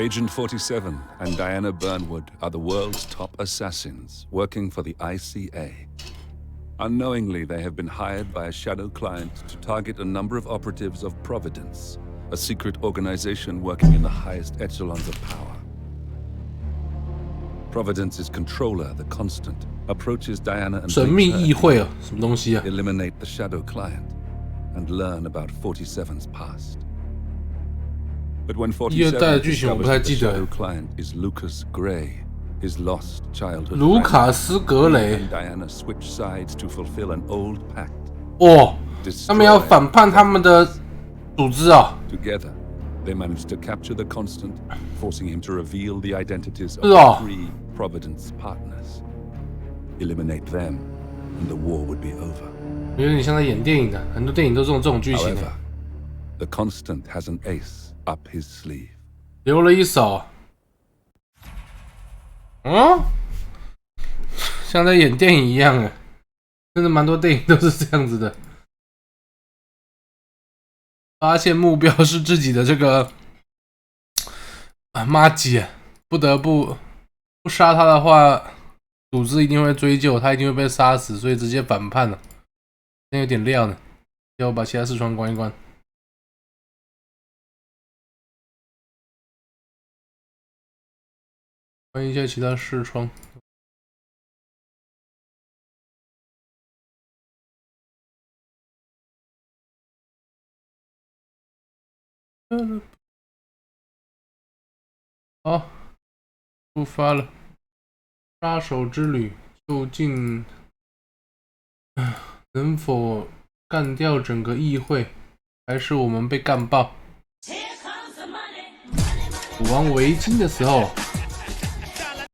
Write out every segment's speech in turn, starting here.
Agent 47 and Diana Burnwood are the world's top assassins working for the ICA. Unknowingly, they have been hired by a shadow client to target a number of operatives of Providence, a secret organization working in the highest echelons of power. Providence's controller, the Constant, approaches Diana and 神秘议会啊，什么东西啊 eliminate the shadow client and learn about 47's past. But when 47 discovers that the shadow client is Lucas Gray, his lost childhood 卢卡斯·格雷 and Diana switch sides to fulfill an old pact. 哦，他们要反叛他们的组织啊。Together, they managed to capture the Constant, forcing him to reveal the identities of the 3 Providence partners. Eliminate them, and the war would be over. 有点像在演电影的，很多电影都是这种剧情的。However, the Constant has an ace up his sleeve. 留了一手。嗯，像在演电影一样啊，真的蛮多电影都是这样子的。发现目标是自己的这个妈吉，不得不杀他的话，组织一定会追究，他一定会被杀死，所以直接反叛了。那有点料呢，要我把其他视窗关一关。关一下其他视窗。好，出发了。杀手之旅究竟能否干掉整个议会，还是我们被干爆？武王围巾的时候。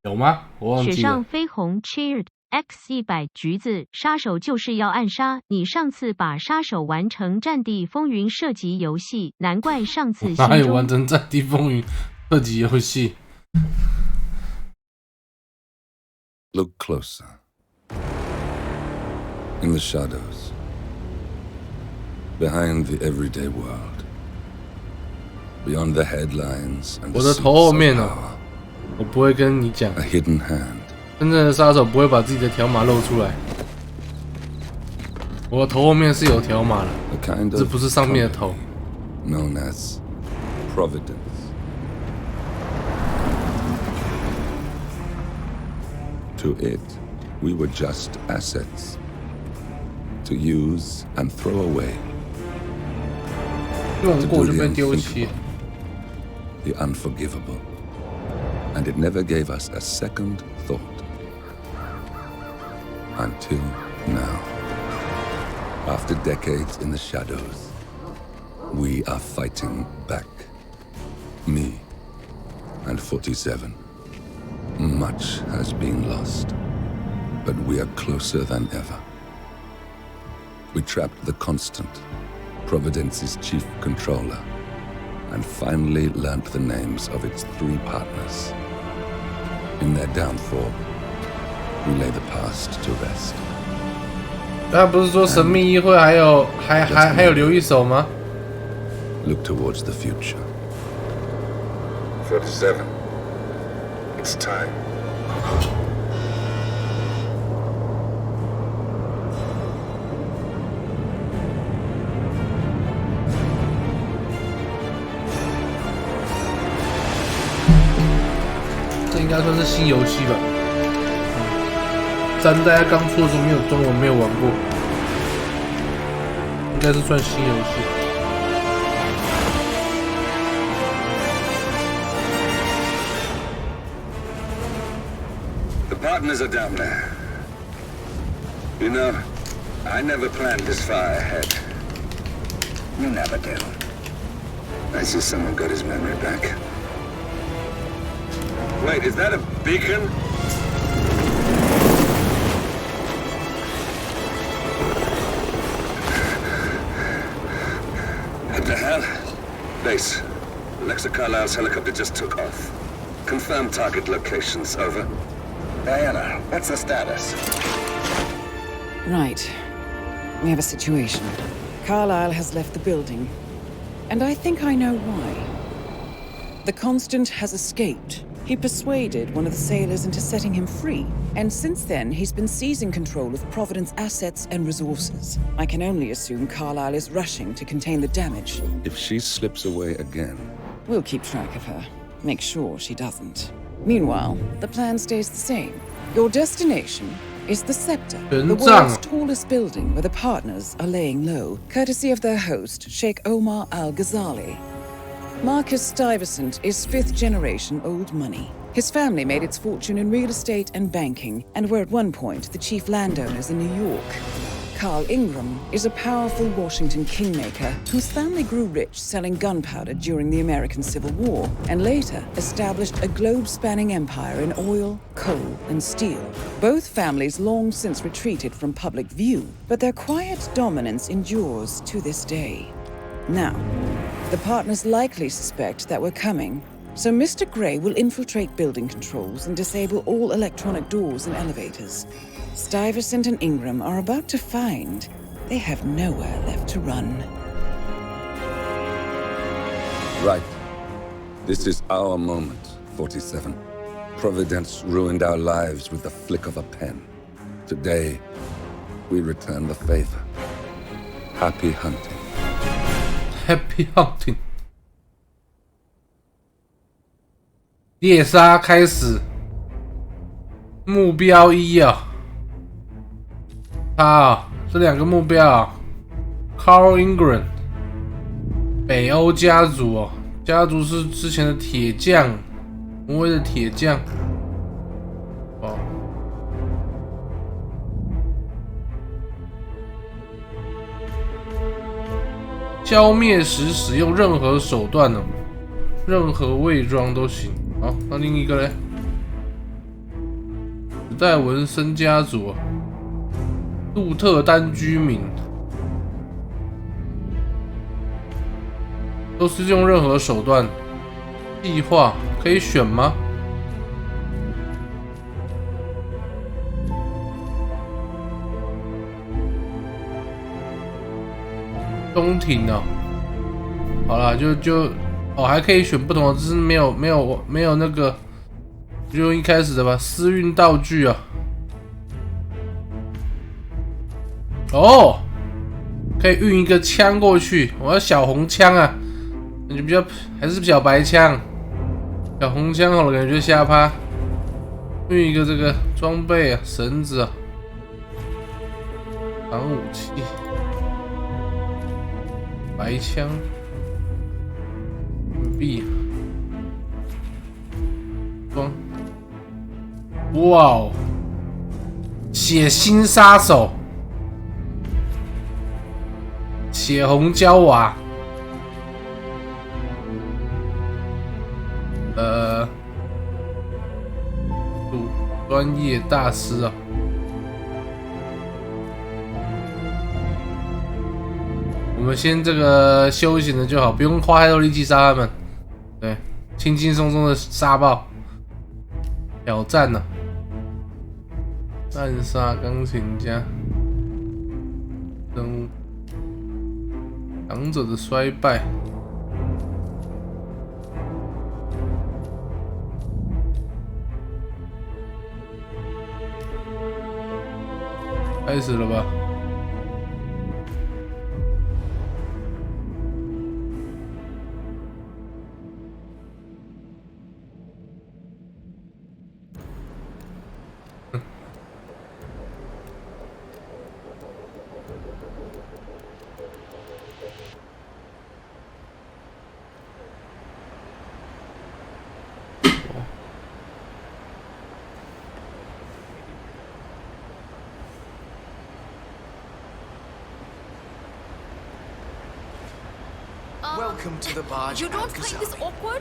有吗？我忘记了。雪上飞鸿 Cheered X100 橘子杀手就是要暗杀你。上次把杀手完成战地风云射击游戏，难怪上次心中哪有完成战地风云射击游戏 Look closer. In the shadows, behind the everyday world, beyond the headlines and the 我的头后面哦。我不会跟你讲，真正的杀手不会把自己的条码露出来。我的头后面是有条码的，这不是上面的头。Known as Providence. To it, we were just assets to use and throw away. 用过就被丢弃。The unforgivable. And it never gave us a second thought. Until now. After decades in the shadows, we are fighting back. Me and 47. Much has been lost, but we are closer than ever. We trapped the Constant, Providence's chief controller, and finally learnt the names of its 3 partners. In their downfall, we lay the past to rest. 他不是说神秘议会还有留一手吗 ？Look towards the future. 47. It's time. 这应该算是新游戏吧。3代刚出的时候没有中文，没有玩过，应该是算新游戏。The partners are down there. You know, I never planned this far ahead. You never do. I see someone got his memory back. Wait, is that a beacon? What the hell? Base. Alexa Carlisle's helicopter just took off. Confirm target locations, over. Diana, what's the status? Right. We have a situation. Carlisle has left the building. And I think I know why. The Constant has escaped. He persuaded one of the sailors into setting him free, and since then he's been seizing control of Providence assets and resources. I can only assume Carlisle is rushing to contain the damage. If she slips away again... We'll keep track of her. Make sure she doesn't. Meanwhile, the plan stays the same. Your destination is the Scepter, the world's tallest building where the partners are laying low, courtesy of their host, Sheikh Omar Al-Ghazali. Marcus Stuyvesant is fifth-generation old money. His family made its fortune in real estate and banking, and were at one point the chief landowners in New York. Carl Ingram is a powerful Washington kingmaker whose family grew rich selling gunpowder during the American Civil War, and later established a globe-spanning empire in oil, coal, and steel. Both families long since retreated from public view, but their quiet dominance endures to this day. Now, the partners likely suspect that we're coming, so Mr. Gray will infiltrate building controls and disable all electronic doors and elevators. Stuyvesant and Ingram are about to find they have nowhere left to run. Right. This is our moment, 47. Providence ruined our lives with the flick of a pen. Today, we return the favor. Happy hunting. Happy hunting. 猎杀开始。目标一啊。他啊，这两个目标啊 ，Carl Ingram， 北欧家族哦，家族是之前的铁匠，挪威的铁匠，哦，消灭时使用任何手段呢，任何伪装都行。好，那另一个嘞，史代文森家族。杜特丹居民都是用任何手段。计划可以选吗？中庭哦，好啦，就哦，还可以选不同的，只是没有那个，就用一开始的吧。私运道具啊。哦，可以运一个枪过去。我要小红枪啊，感觉比较还是小白枪。小红枪好了，感觉瞎趴。运一个这个装备啊，绳子啊，长武器，白枪，硬币，装。哇哦，血腥杀手。血红胶娃，专业大师啊！我们先这个休闲的就好，不用花太多力气杀他们。对，轻轻松松的杀爆。挑战呢、啊？暗杀钢琴家，任务。强者的衰败，开始了吧？Welcome to the barge. You don't find this awkward?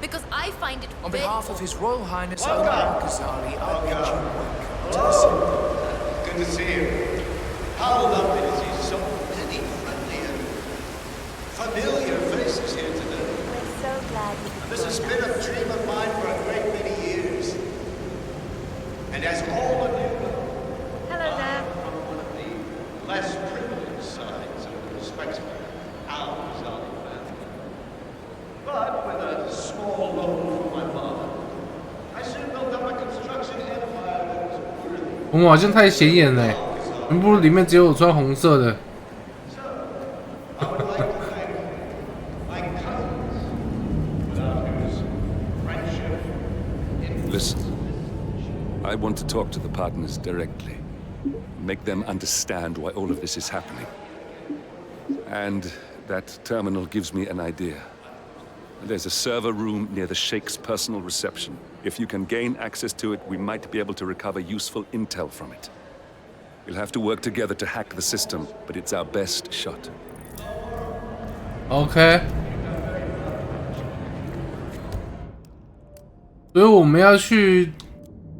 Because I find it On very behalf of His Royal Highness Welcome. Omar Ghazali, I bid you welcome to the Scepter. Good to see you. How lovely to see so many friendly and familiar faces here today. We're so glad you could This has join been us. a dream of mine for a great many years. And as all of you know, Hello there. I'm from one of the less privileged sides of the respectable Al-Ghazali family. But with a small loan from my father. I soon built up a construction empire that was worthy. 我们好像太显眼了，不如里面只有我穿红色的。I would like to thank my cousins, without whose friendship. Listen, I want to talk to the partners directly. Make them understand why all of this is happening. And that terminal gives me an idea. There's a server room near the Sheikh's personal reception. If you can gain access to it, we might be able to recover useful intel from it. We'll have to work together to hack the system, but it's our best shot. OK。所以我们要去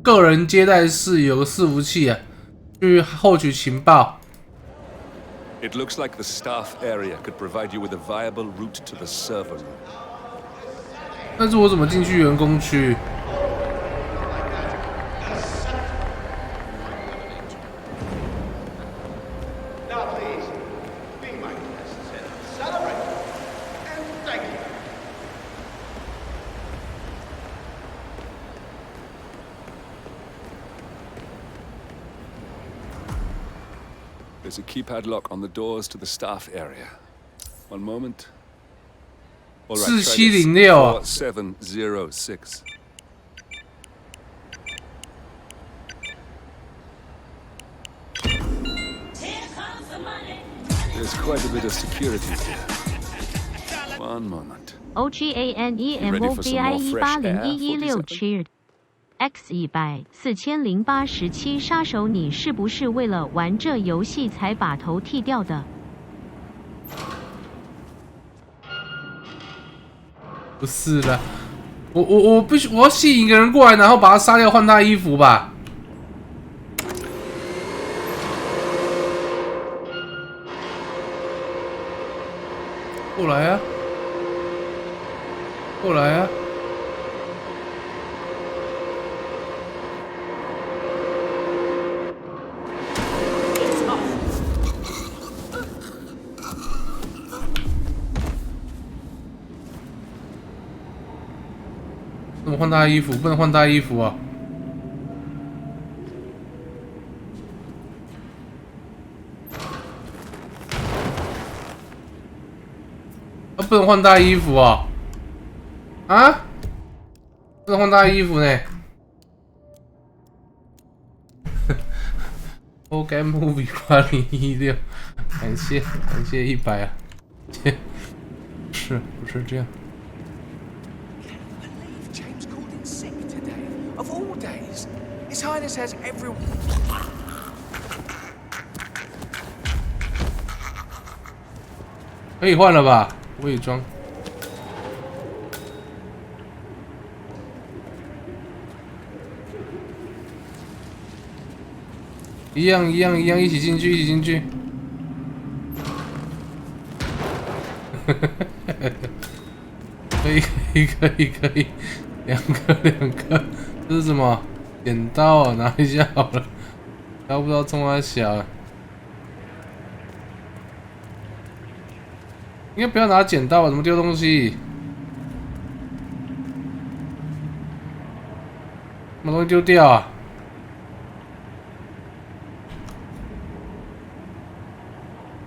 个人接待室有个伺服器啊，去获取情报。It looks like the staff area could provide you with a viable route to the server room. 但是我怎么进去员工区？ Now please, be my guests and celebrate. And thank you. There's a keypad lock on the doors to the staff area. One moment. All right, try this. 4706. There's quite a bit of security here. One moment. OGANEMOVI1801116 cheered X 100400817杀手，你是不是为了玩这游戏才把头剃掉的？不是的，我必须我要吸引一个人过来，然后把他杀掉，换他衣服吧。过来啊！过来啊！怎么换他衣服？不能换他衣服啊！不能换他衣服啊！啊！不能换他衣服呢？OK Movie 8016，感谢100啊！是不是这样？ James called in sick today. Of all days, His Highness has every. 可以换了吧？伪装。一样，一起进去。可以，两个，这是什么？剪刀啊，拿一下好了。刀不知道冲他小，应该不要拿剪刀啊，怎么丢东西？把东西丢掉啊！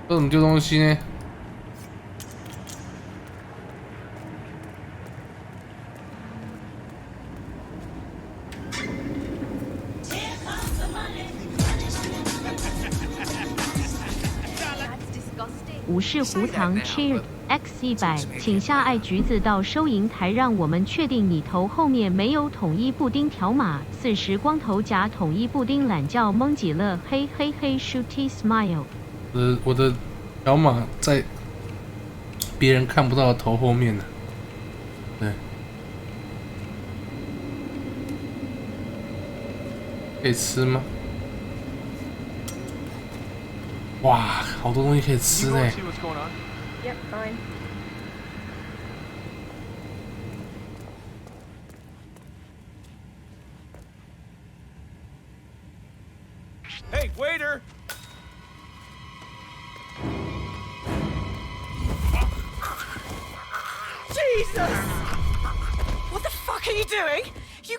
这怎么丢东西呢？ 武士胡糖 cheered X 100，请下爱橘子到收银台，让我们确定你头后面没有统一布丁条码。40光头夹统一布丁懒觉蒙极了，嘿嘿嘿 ，shooty smile。我的条码在别人看不到的头后面呢。对，可以吃吗？ 哇，好多东西可以吃呢。Yep, fine. Hey, waiter! Jesus! fuck are you doing? You.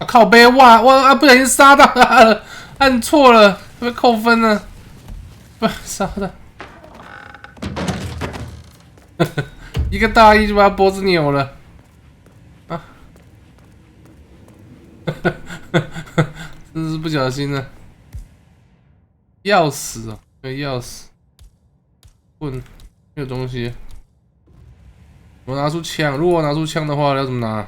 靠背哇！不小心杀到他了，按错了，被扣分了。不杀的，一个大意就把他脖子扭了啊！真是不小心的，钥匙哦，没钥匙，棍没有东西。我拿出枪，如果我拿出枪的话，要怎么拿？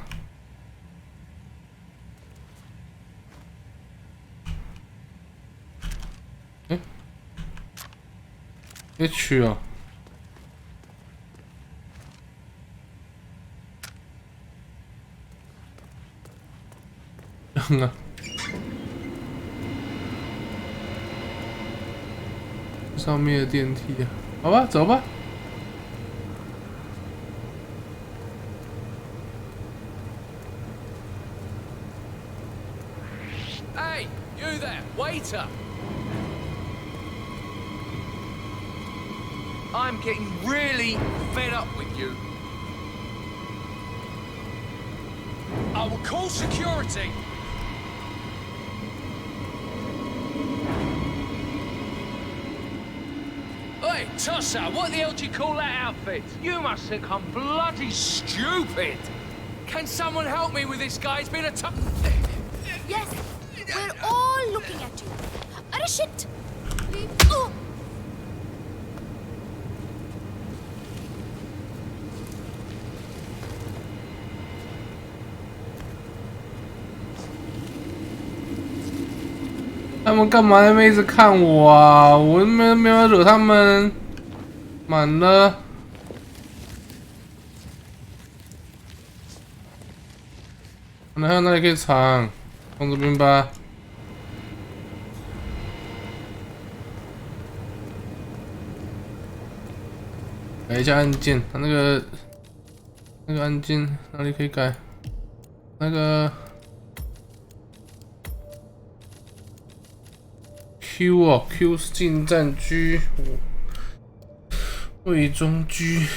H 哦，啊，上面的电梯啊，好吧，走吧。Hey, you there, waiter. I'm getting really fed up with you. I will call security. Oi, Tosser, what the hell do you call that outfit? You must think I'm bloody stupid. Can someone help me with this guy? It's been a tough... Yes, we're all looking at you. Are shit. Oh. 他们干嘛那边一直看我啊？我没有惹他们，满了。可能还有哪里可以藏？从这边吧。改一下按键，它那个按键哪里可以改？那个。 Q 哦 ，Q 是近战狙，伪装狙，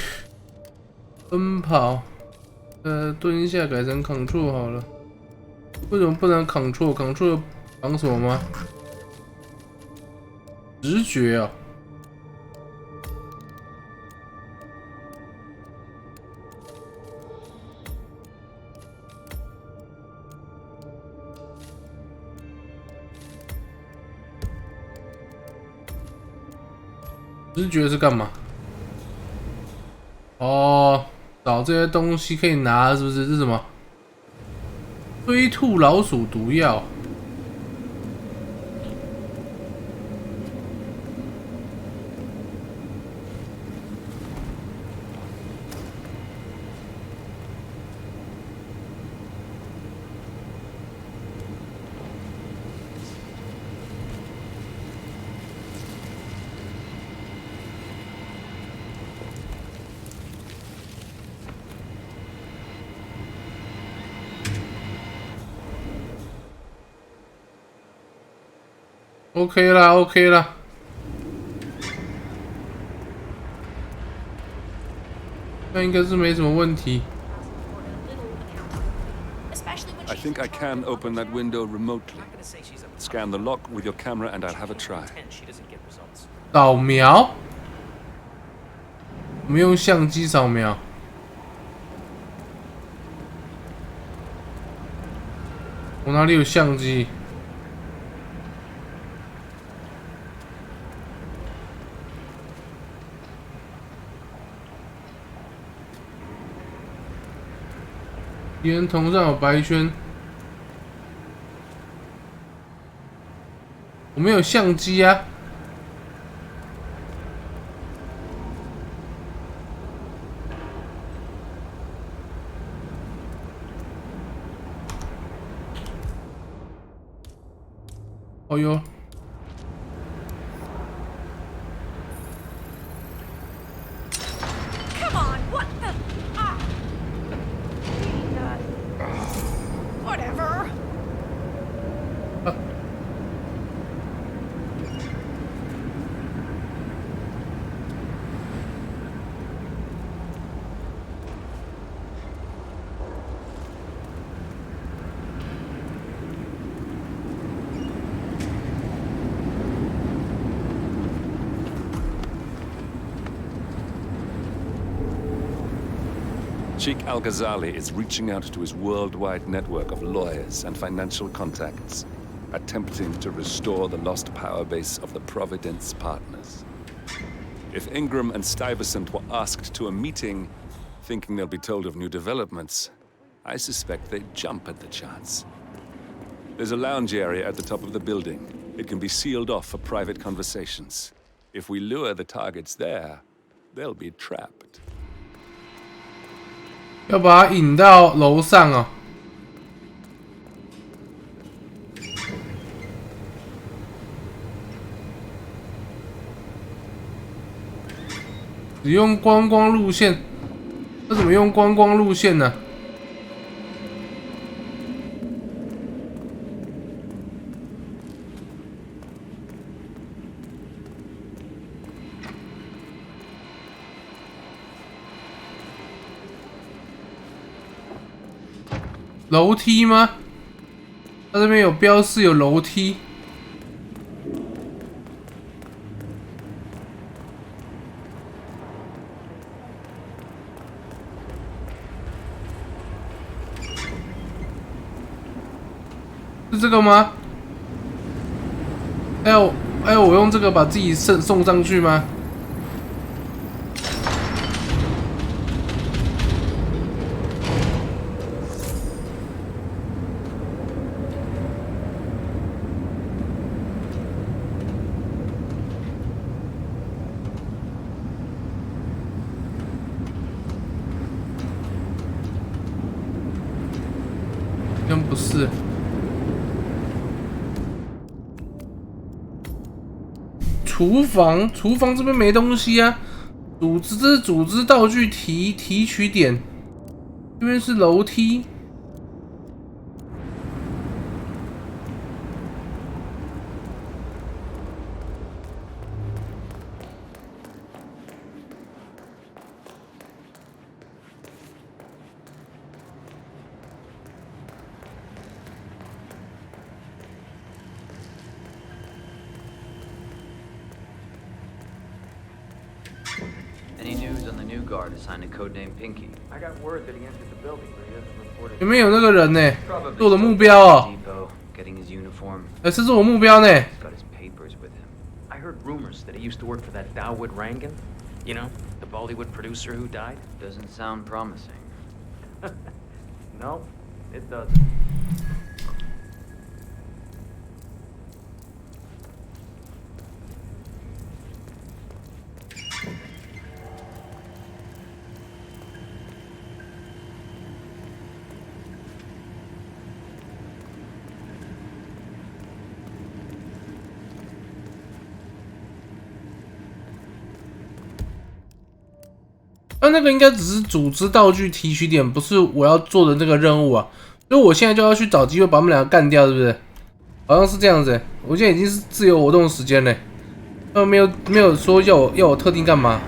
奔跑，蹲下改成 Ctrl 好了。为什么不能 Ctrl 绑什么吗？直觉啊。 直觉是干嘛？哦，找这些东西可以拿，是不是？这是什么？催吐老鼠毒药。OK 啦 ，OK 啦。那应该是没什么问题。I think I can open that window remotely. Scan the lock with your camera and I'll have a try. 扫描？我们用相机扫描。我哪里有相机？ 敌人头上有白圈，我没有相机啊。哦哟。 Come on, Sheikh Al-Ghazali is reaching out to his worldwide network of lawyers and financial contacts, attempting to restore the lost power base of the Providence partners. If Ingram and Stuyvesant were asked to a meeting, thinking they'll be told of new developments, I suspect they'd jump at the chance. There's a lounge area at the top of the building. It can be sealed off for private conversations. If we lure the targets there, they'll be trapped. 要把它引到楼上哦。使用观光路线，这怎么用观光路线呢？楼梯吗？它这边有标示有楼梯。是这个吗？哎呦，我用这个把自己送上去吗？真不是。厨房这边没东西啊。这是组织道具提取点，这边是楼梯。Any news on the new guard assigned to codename Pinky? I got word that he entered the building, but he doesn't report it. 前面有那个人呢，是我的目标哦。Getting his uniform. 这是我目标呢。 He's got his papers with him. I heard rumors that he used to work for that Dawood Rangan. You know, the Bollywood producer who died. Doesn't sound promising. No, it doesn't. 那个应该只是组织道具提取点，不是我要做的那个任务啊。所以我现在就要去找机会把他们两个干掉，是不是？好像是这样子。我现在已经是自由活动时间了，没有说要我特定干嘛。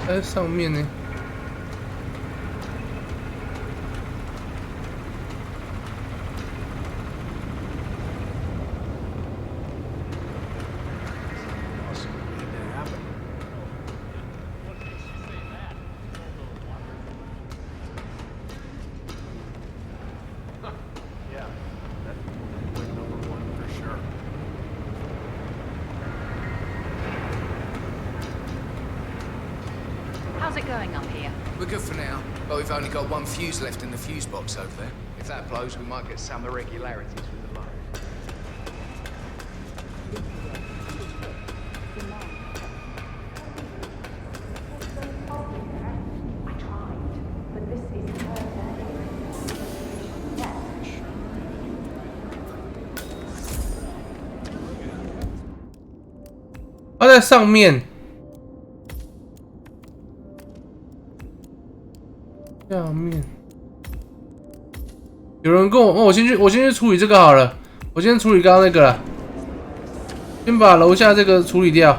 在上面呢。How's it going up here? We're good for now, but we've only got one fuse left in the fuse box over there. If that blows, we might get some irregularities with the line. I tried, but this isn't her day. Yeah. 它在上面。下面有人跟我，我先去处理这个好了。我先处理刚刚那个了，先把楼下这个处理掉。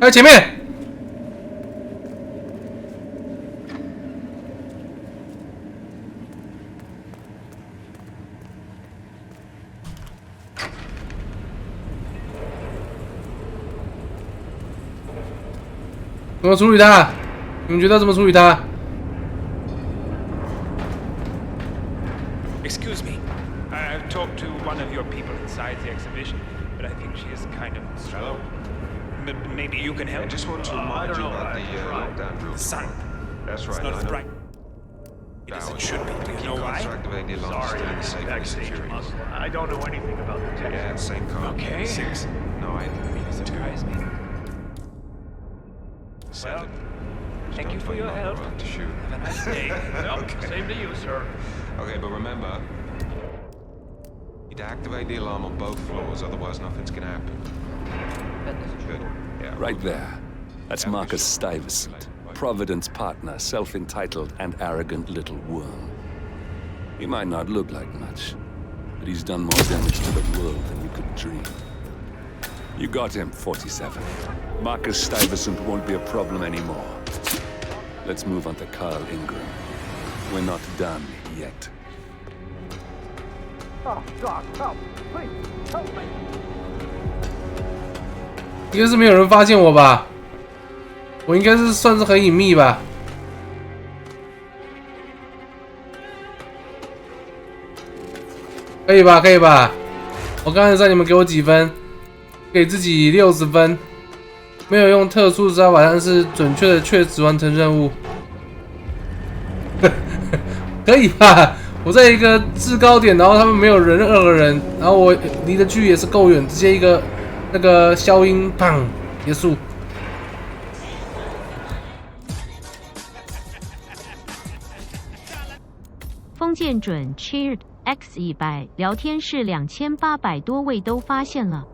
在前面。怎么处理他？你们觉得怎么处理他？ Excuse me. I've talked to one of your people inside the exhibition, but I think she is kind of slow. Maybe you can help. I just want to remind you about the lockdown rule. The sun. That's right. It's not I as know. bright as it should be. Do you know why? Activate the alarm Sorry, system I'm to safety backstage security. muscle. I don't know anything about the tech. Yeah, same car. Okay. 6. No, I mean Surprise me. 7. Thank you for your help. To shoot. Have a nice day. Okay. Same to you, sir. Okay, but remember, you need to activate the alarm on both floors, otherwise nothing's gonna happen. Good. Yeah. Right there. That's Marcus Stuyvesant, Providence partner, self-entitled and arrogant little worm. He might not look like much, but he's done more damage to the world than you could dream. You got him, 47. Marcus Stuyvesant won't be a problem anymore. Let's move on to Carl Ingram. We're not done yet. Oh, God, help! Please, help me! 应该是没有人发现我吧？我应该是算是很隐秘吧？可以吧？可以吧？我刚才让你们给我几分？给自己60分。没有用特殊招法，但是准确的确实完成任务。可以吧？我在一个制高点，然后他们没有任何人，然后我离的距离也是够远，直接一个那个消音，砰，结束。封建准 Cheered X100聊天室2800多位都发现了。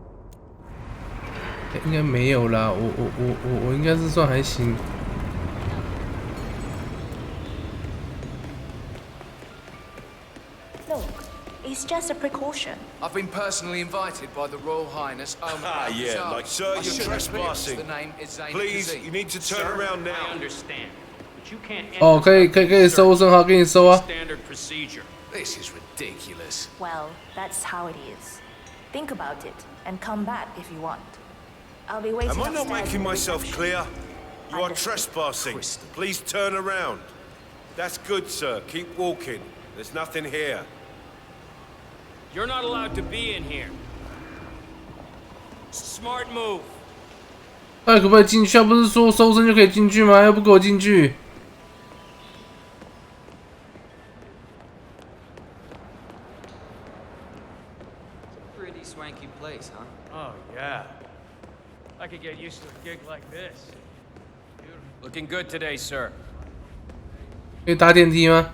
应该没有啦，我应该是算还行。 It's just a precaution. I've been personally invited by the Royal Highness. Yeah, like, sir, you're trespassing. The name is Zayn Please, Kazim. you need to turn around now. I understand, but you can't. 哦，可以收声号，给你收啊。 Standard procedure. This is ridiculous. Well, that's how it is. Think about it and come back if you want. I'll be waiting Am I not upstairs making in the myself reception. clear? You are Understood. trespassing. Please turn around. That's good, sir. Keep walking. There's nothing here. You're not allowed to be in here. Smart move. 那可不可以进去啊？不是说收声就可以进去吗？又不给我进去。 Pretty swanky place, huh? Oh, yeah. I could get used to a gig like this. Looking good today, sir. 可以搭电梯吗？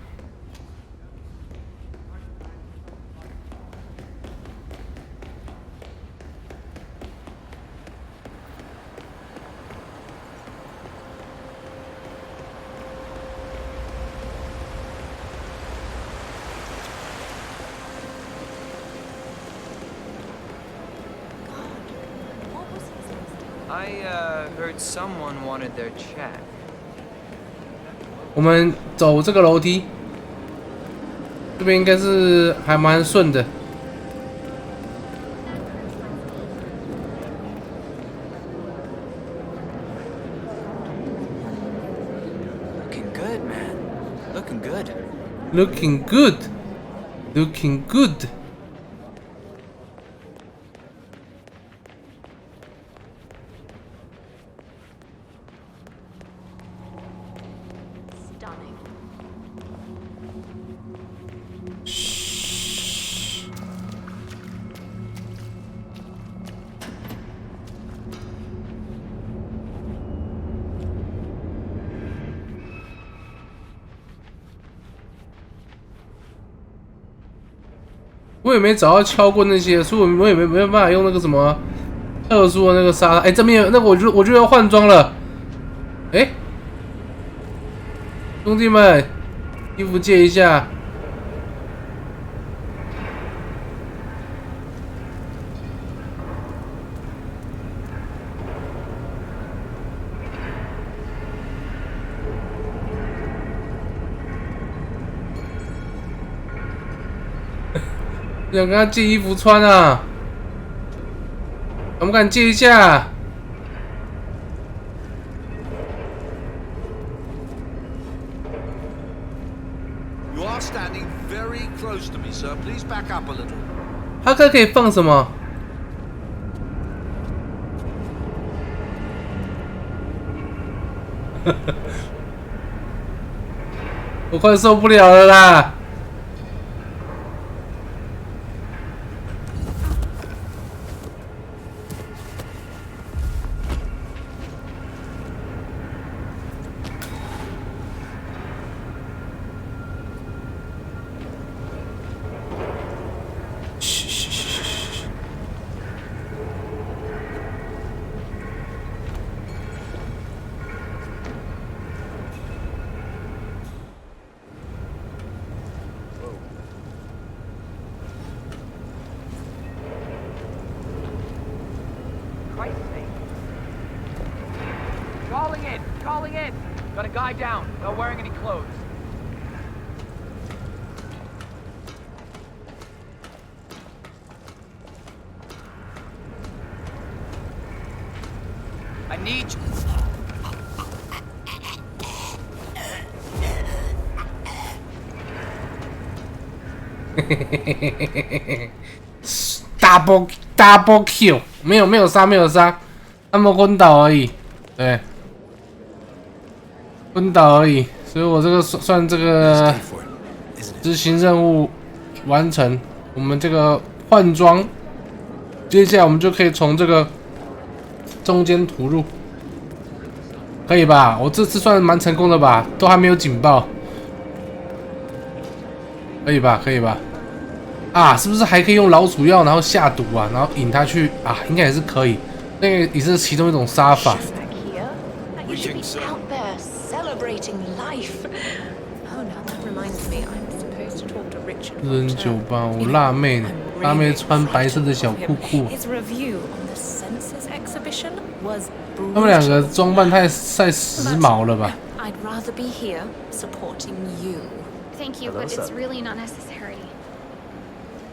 I heard someone wanted their check. 我们走这个楼梯，这边应该是还蛮顺的。 Looking good, man. Looking good. Looking good, looking good. Stunning. 我也没找到敲棍那些，所以我也没办法用那个什么特殊的那个杀。哎，这边有那个我就要换装了。哎，兄弟们，衣服借一下。想跟他借衣服穿啊？敢不敢借一下？ You are standing very close to me, sir. Please back up a little. 哈克可以放什么？我快受不了了啦！Calling in! Got a guy down, not wearing any clothes. I need you. double kill， 没有杀，他们昏倒而已，对，昏倒而已，所以我这个算这个执行任务完成，我们这个换装，接下来我们就可以从这个中间突入，可以吧？我这次算蛮成功的吧，都还没有警报，可以吧？啊，是不是还可以用老鼠药，然后下毒啊，然后引他去啊？应该也是可以，那个也是其中一种杀法。人酒吧，我辣妹呢，辣妹穿白色的小裤裤。他们两个装扮太时髦了吧？ Thank you, but it's really not necessary.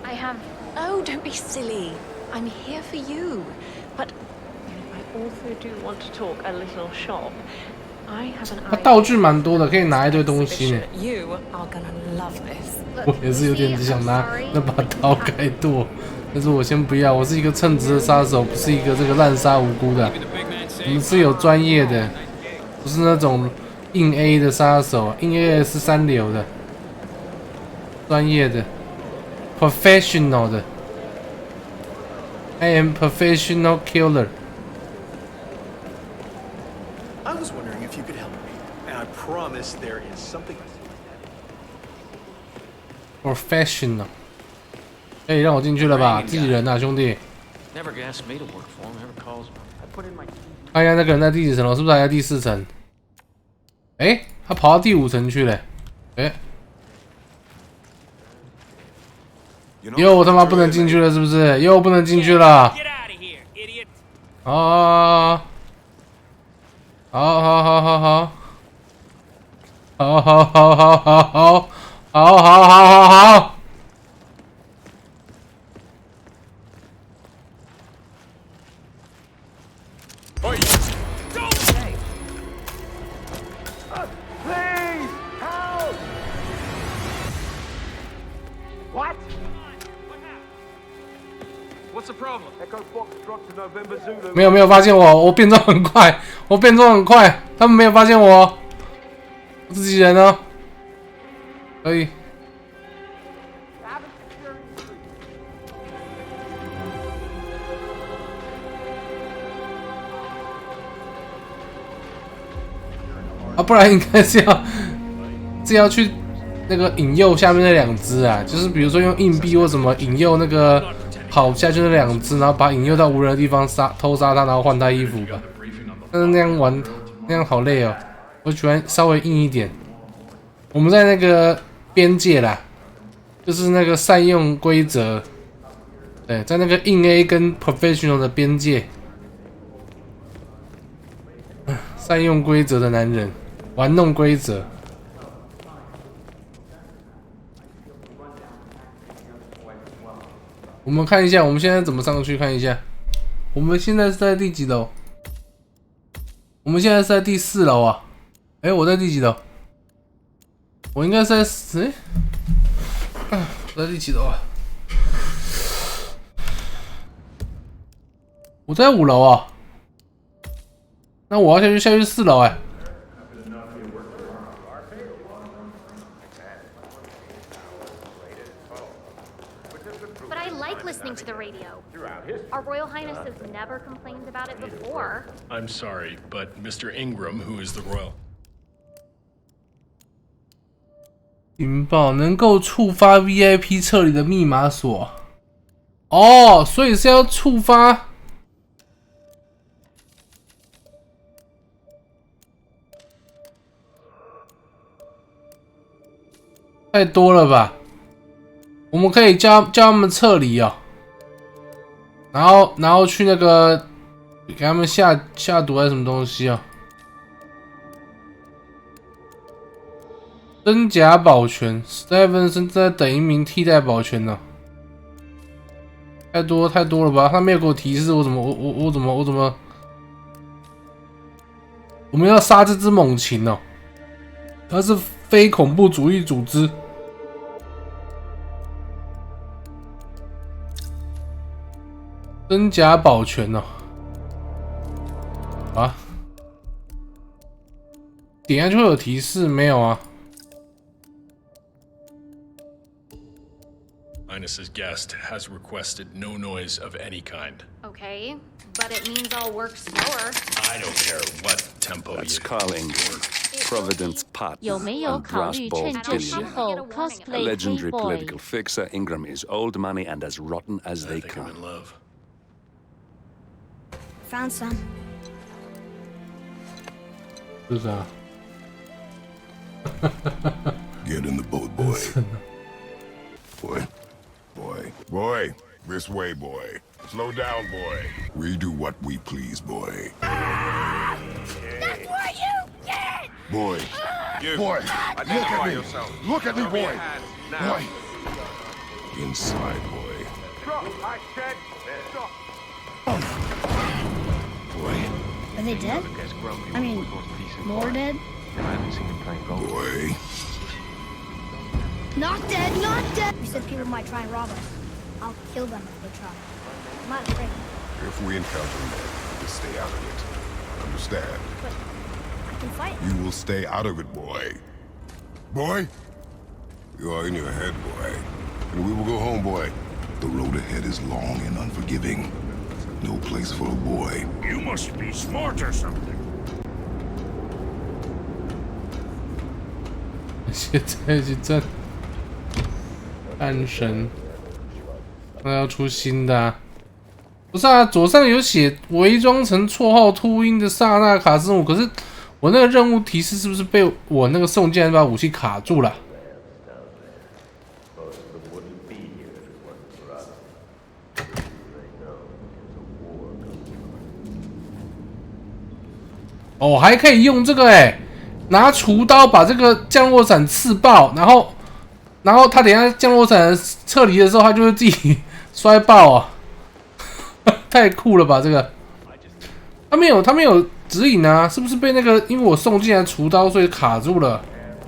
I have... Oh, don't be silly. I'm here for you. But I also do want to talk a little shop. I have an idea. 道具蛮多的，可以拿一堆东西呢。 You are gonna love this. 我也是有点想拿那把刀该剁，但是我先不要。我是一个称职的杀手，不是一个这个滥杀无辜的。我们是有专业的，不是那种硬 A 的杀手，硬 A 是三流的。 专业的 ，professional 的 ，I am professional killer. I was wondering if you could help me, and I promise there is something. Professional， 可以让我进去了吧？自己人啊，兄弟。看一下那个人在第几层楼，是不是还在第4层？哎，他跑到第5层去了，哎。 又他妈不能进去了，是不是？又不能进去了。啊！好。没有发现我，我变装很快，他们没有发现我，我自己人哦，可以。啊，不然应该是要去那个引诱下面那2只啊，就是比如说用硬币或什么引诱那个。 跑下去那2只，然后把引诱到无人的地方偷杀他，然后换他衣服吧。但是那样玩，那样好累哦。我喜欢稍微硬一点。我们在那个边界啦，就是那个善用规则。对，在那个硬 A 跟 professional 的边界。善用规则的男人，玩弄规则。 I 我们看一下，我们现在怎么上去看一下。我们现在是在第几楼？我们现在是在第4楼啊。哎，我在第几楼？我应该是在我在第几楼啊？我在5楼啊。那我要下去4楼哎。Listening to the radio. Our Royal Highness has never complained about it before. I'm sorry, but Mr. Ingram, who is the royal... 情报能够触发 VIP 撤离的密码锁。哦，所以是要触发。太多了吧？我们可以叫他们撤离哦，然后去那个给他们下毒还是什么东西啊？真假保全 ，Stevenson 正在等一名替代保全呢。太多了吧？他没有给我提示，我怎么？我们要杀这只猛禽哦，它是非恐怖主义组织。真假保全哦，啊，点下去会有提示没有啊 Highness's guest has requested no noise of any kind. Okay, but it means I'll work slower. I don't care what tempo That's Carl Ingram, Providence partner 有没有 and 考 brass 虑 ball 趁这时 billionaire. 候 A cosplay legendary Playboy？ political fixer, Ingram is old money and as rotten as they I think I'm come. in love. Found some. 是啥 Get in the boat, boy. Boy, this way, boy. Slow down, boy. We do what we please, boy. That's where you get! Boy. You. Boy, look at me. Yourself. Look at me, Throw your boy. hands now. Boy. Inside, boy. Drop, I said. Drop. Boy. Are they dead? I mean, more dead? Boy. Not dead, not dead! You said people might try and rob us. I'll kill them if they try. I'm not afraid. If we encounter men, just stay out of it. Understand? But I can fight. You will stay out of it, boy. Boy? You are in your head, boy. And we will go home, boy. The road ahead is long and unforgiving. No place for a boy. You must be smart or something. 现在去战暗神，那要出新的啊？不是啊，左上有写伪装成绰号秃鹰的萨纳卡斯姆，可是我那个任务提示是不是被我那个送件把武器卡住了？哦，还可以用这个哎，拿厨刀把这个降落伞刺爆，然后他等一下降落伞撤离的时候，他就会自己摔爆啊！太酷了吧这个！他没有指引啊，是不是被那个因为我送进来厨刀所以卡住了？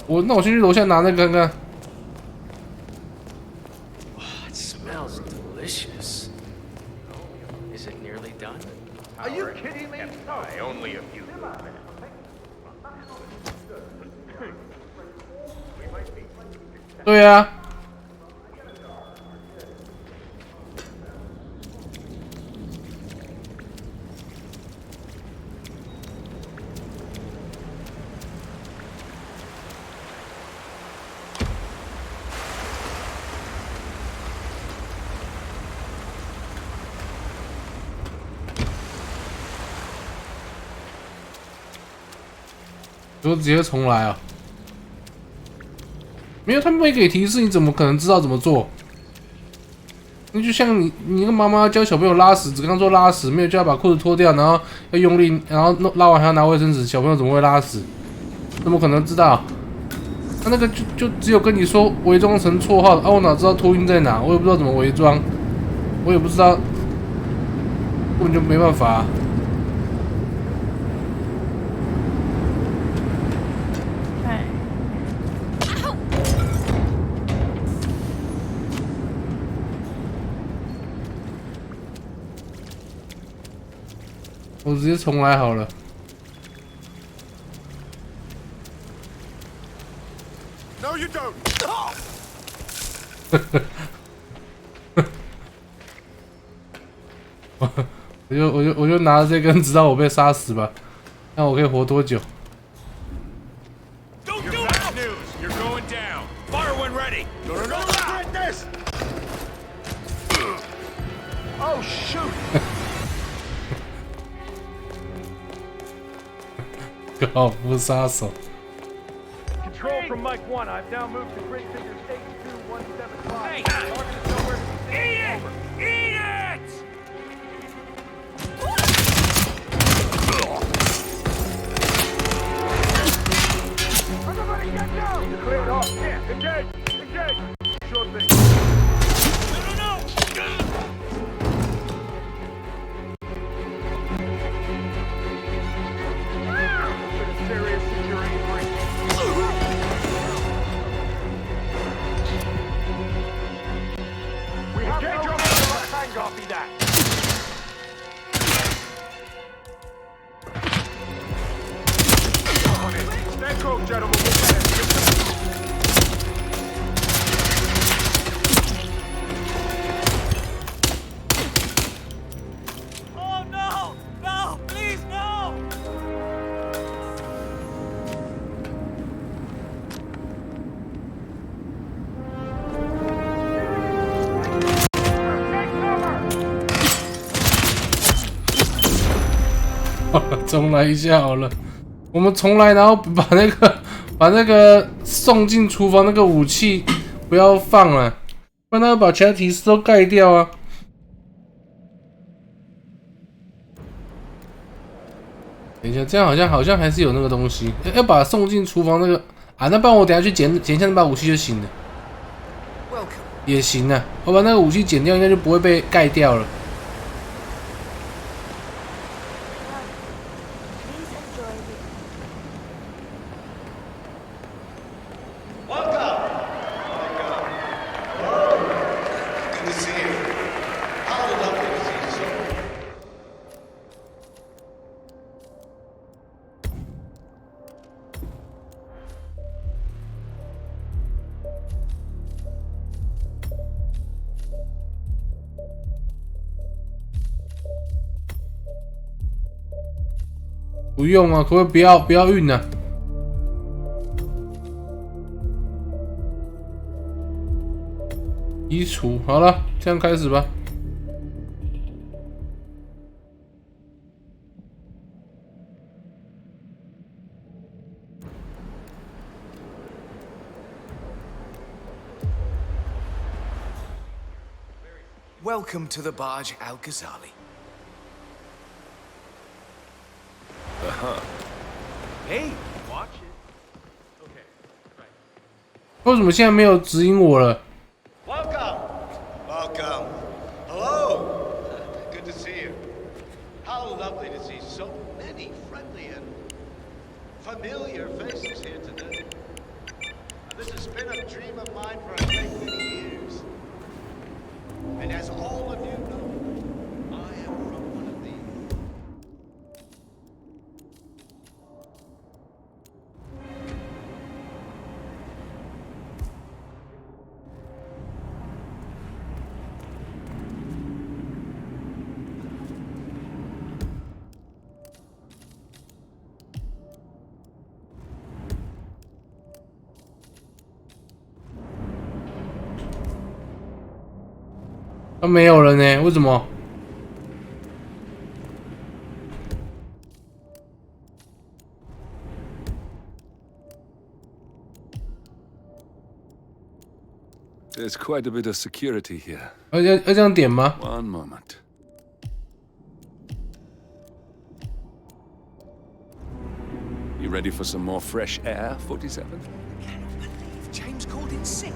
那我先去楼下拿那个看看。It smells delicious. Is it nearly done? Are you kidding me? Only a few. 对啊。就直接重来啊！没有，他们没给提示，你怎么可能知道怎么做？那就像你那个妈妈教小朋友拉屎，只跟他说拉屎，没有叫他把裤子脱掉，然后要用力，然后拉完还要拿卫生纸，小朋友怎么会拉屎？怎么可能知道？他那个就只有跟你说伪装成绰号啊，我哪知道秃鹰在哪？我也不知道怎么伪装。我也不知道，根本就没办法。我直接重来好了。No, you don't. 我就拿着这根，直到我被杀死吧。看我可以活多久。Don't do it! News. You're going down. Fire when ready. No, regret this. Oh shoot! 高夫杀手。Control from Mike 1. I've now moved to grid figures 82175. Hey! Target is nowhere to be seen. Eat it! Eat it! Everybody get down! You're cleared off. Yeah, engage! Engage! Sure thing. No! Serious security breach. We have no hang copy that. Stand cool, gentlemen. We'll get it. Oh no! No! Please no! 重来一下好了，我们重来，然后把那个送进厨房那个武器不要放了，不然他会把其他提示都盖掉啊。等一下，这样好像还是有那个东西，要把送进厨房那个啊，那不然我等下去捡一下那把武器就行了，也行啊。我把那个武器剪掉，应该就不会被盖掉了。不用啊，可不可以不要运啊？移除好了，这样开始吧。Welcome to the barge, Al-Ghazali. Hey, watch it. Okay, right. 为什么现在没有指引我了？ Welcome. Welcome. Hello. Good to see you. How lovely to see so many friendly and familiar faces here today. This has been a dream of mine for a great many years. And as all of you know, I am from one of these. 他没有了呢？为什么？ There's quite a bit of security here. 要这样点吗？ One moment. You ready for some more fresh air, 47? James called in sick.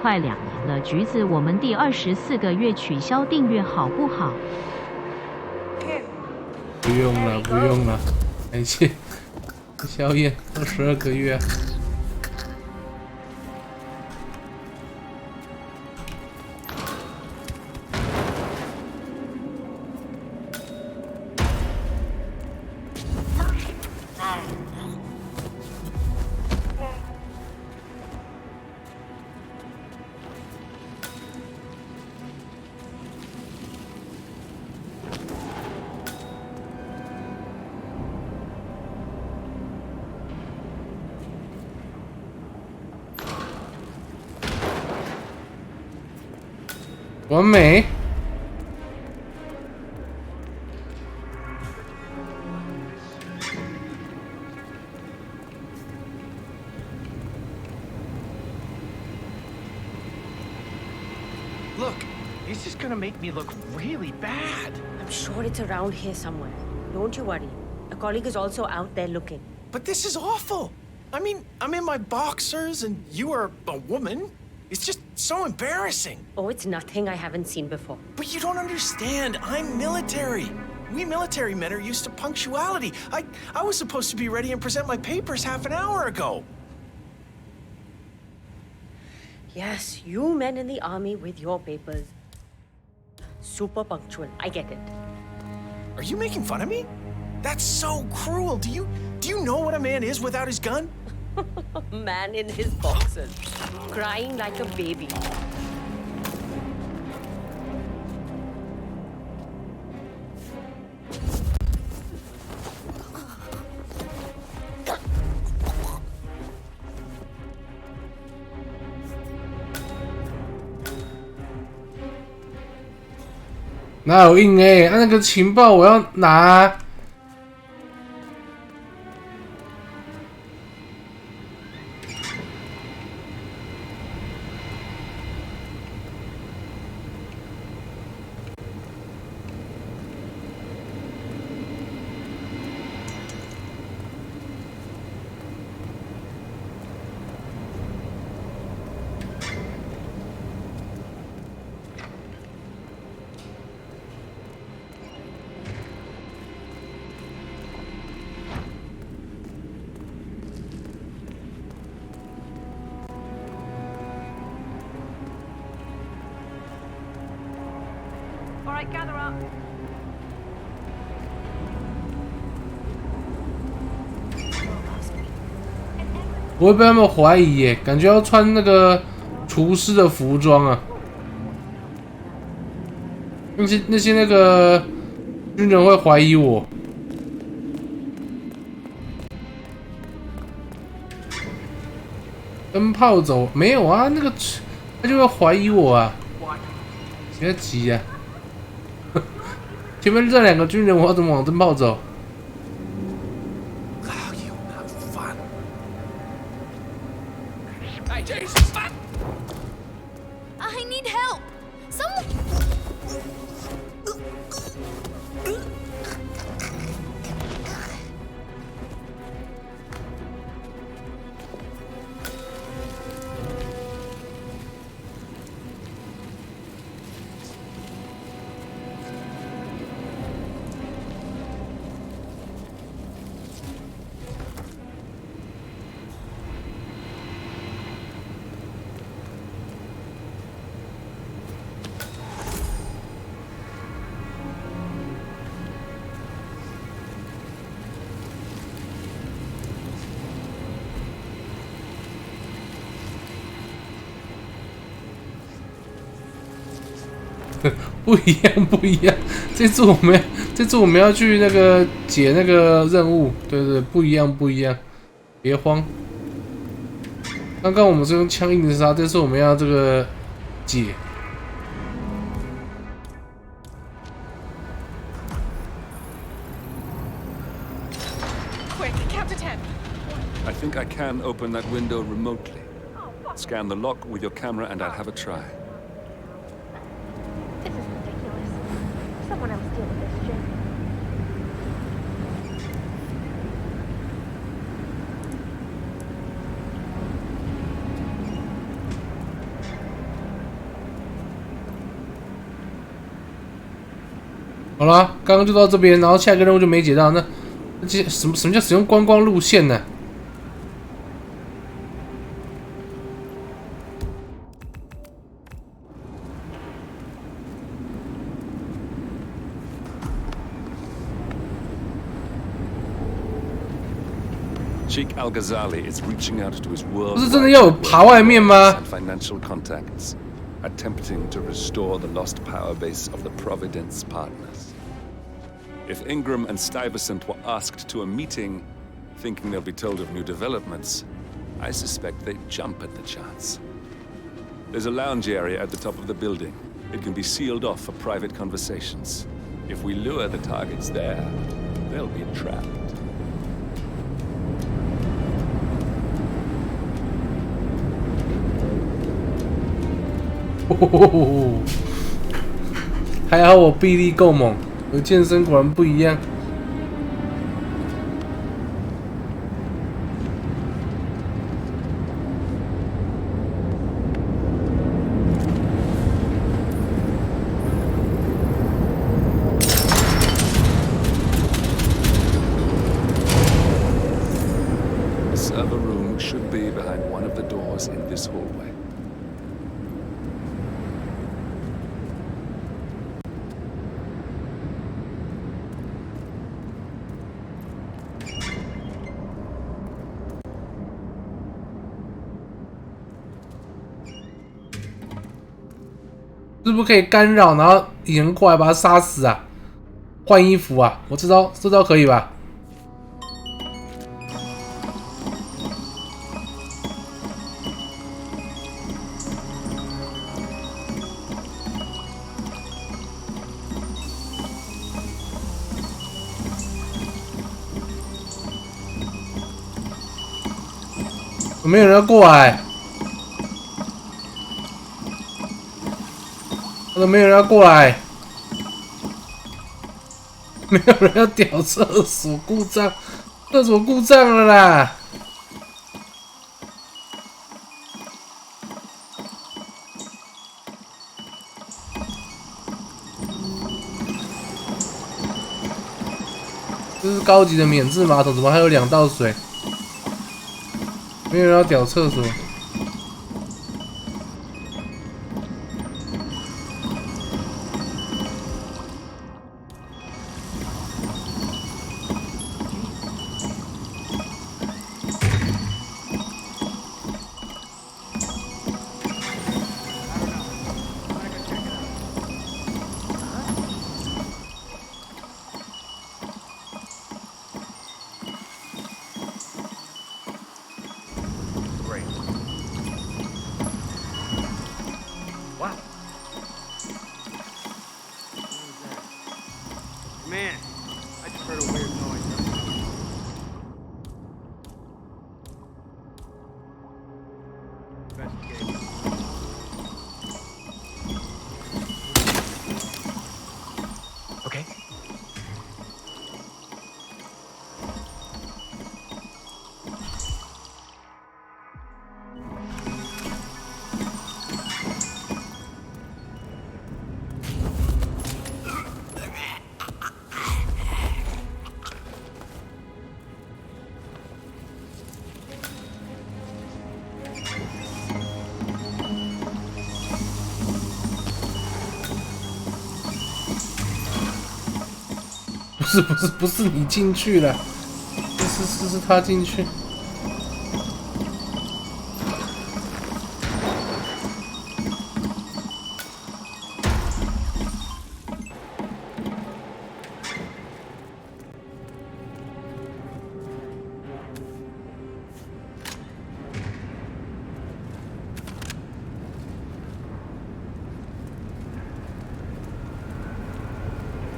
快2年了，橘子，我们第24个月取消订阅好不好？不用了，不用了，感谢萧燕22个月。完美。Look, he's just gonna make me look really bad. I'm sure it's around here somewhere. Don't you worry. A colleague is also out there looking. But this is awful. I mean, I'm in my boxers and you are a woman. It's just so embarrassing. Oh, it's nothing I haven't seen before. But you don't understand. I'm military. We military men are used to punctuality. I was supposed to be ready and present my papers half an hour ago. Yes, you men in the army with your papers. Super punctual. I get it. Are you making fun of me? That's so cruel. Do you know what a man is without his gun? Man in his boxers, crying like a baby. "哪有硬欸？那个情报我要拿。All right, gather up. 我会被他们怀疑耶，感觉要穿那个厨师的服装啊。那些那个军人会怀疑我。灯泡走没有啊？那个他就会怀疑我啊。别急呀、啊，前面这2个军人，我要怎么往灯泡走？ I need help. Someone. 不一样，不一样。这次我们要去那个解那个任务，对对，不一样，不一样。别慌，刚刚我们是用枪硬杀，这次我们要这个解。 I think I can open that window remotely. Scan the lock with your camera and I'll have a try. This is ridiculous. Someone else deal with this, Jim. 好了，刚刚就到这边，然后下一个任务就没解到。那什么叫使用观光路线呢？ Sheikh Al-Ghazali is reaching out to his world. 不是真的要有爬外面吗 ？Financial contacts, attempting to restore the lost power base of the Providence partners. If Ingram and Stuyvesant were asked to a meeting, thinking they'll be told of new developments, I suspect they'd jump at the chance. There's a lounge area at the top of the building. It can be sealed off for private conversations. If we lure the targets there, they'll be trapped. 还好我臂力够猛，和健身果然不一样。The server room should be behind one of the doors in this hallway. 是不是可以干扰，然后引人过来把他杀死啊？换衣服啊？我这招可以吧？没有人要过来。 怎么没有人要过来？没有人要屌厕所故障，厕所故障了啦！这是高级的免治马桶，怎么还有2道水？没有人要屌厕所。 Man, I just heard a weird noise. Investigate. Okay.不是你进去了，是他进去。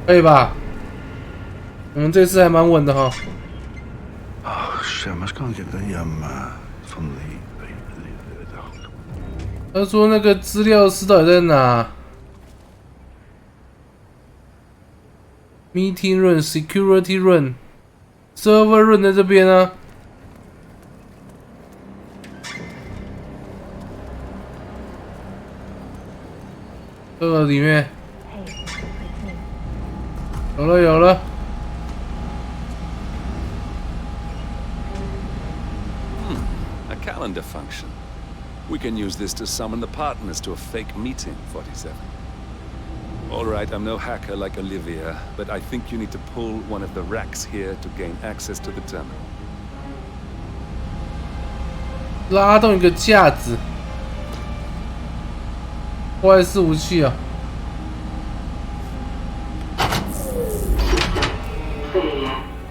可以吧？我们这次还蛮稳的哈。他说那个资料室到底在哪 ？Meeting room, security room, server room 在这边啊。这个里面。有了有了。A calendar function. We can use this to summon the partners to a fake meeting, 47. All right, I'm no hacker like Olivia, but I think you need to pull one of the racks here to gain access to the terminal. 拉动一个架子，破坏伺服器啊！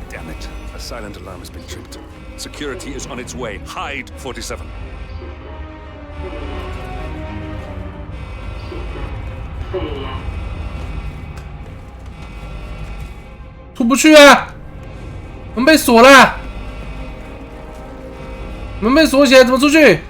Damn it. A silent alarm has been tripped. Security is on its way. Hide, 47. 出不去啊！门被锁了，门被锁起来，怎么出去？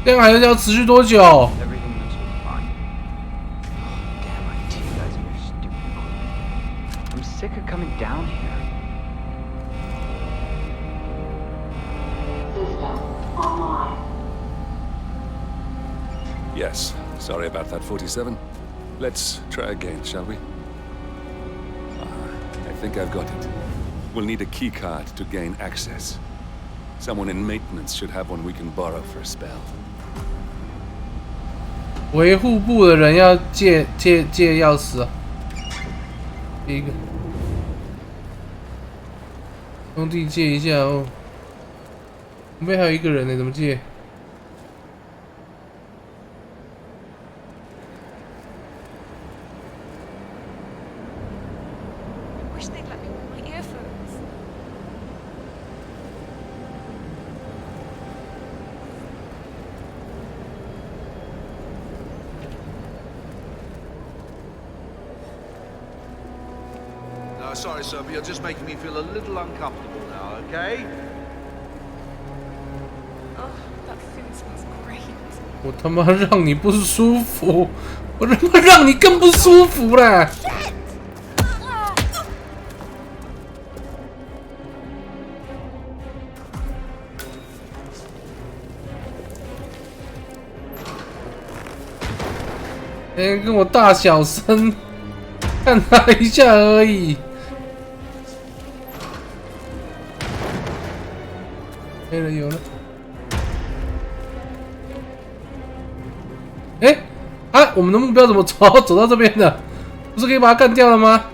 这样还要持续多久？ I'm sick of coming down here. Yes, sorry about that, 47. Let's try again, shall we? I think I've got it. We'll need a key card to gain access. Someone in maintenance should have one we can borrow for a spell. 维护部的人要借钥匙啊！第一个，兄弟借一下哦。旁边还有一个人呢，怎么借？ Sorry, sir, but you're just making me feel a little uncomfortable now, okay? Oh, that food smells great. 我他妈让你不舒服，我他妈让你更不舒服啦！跟我大小声看他一下而已。 有了有了，哎，啊，我们的目标怎么走到这边的？不是可以把他干掉了吗？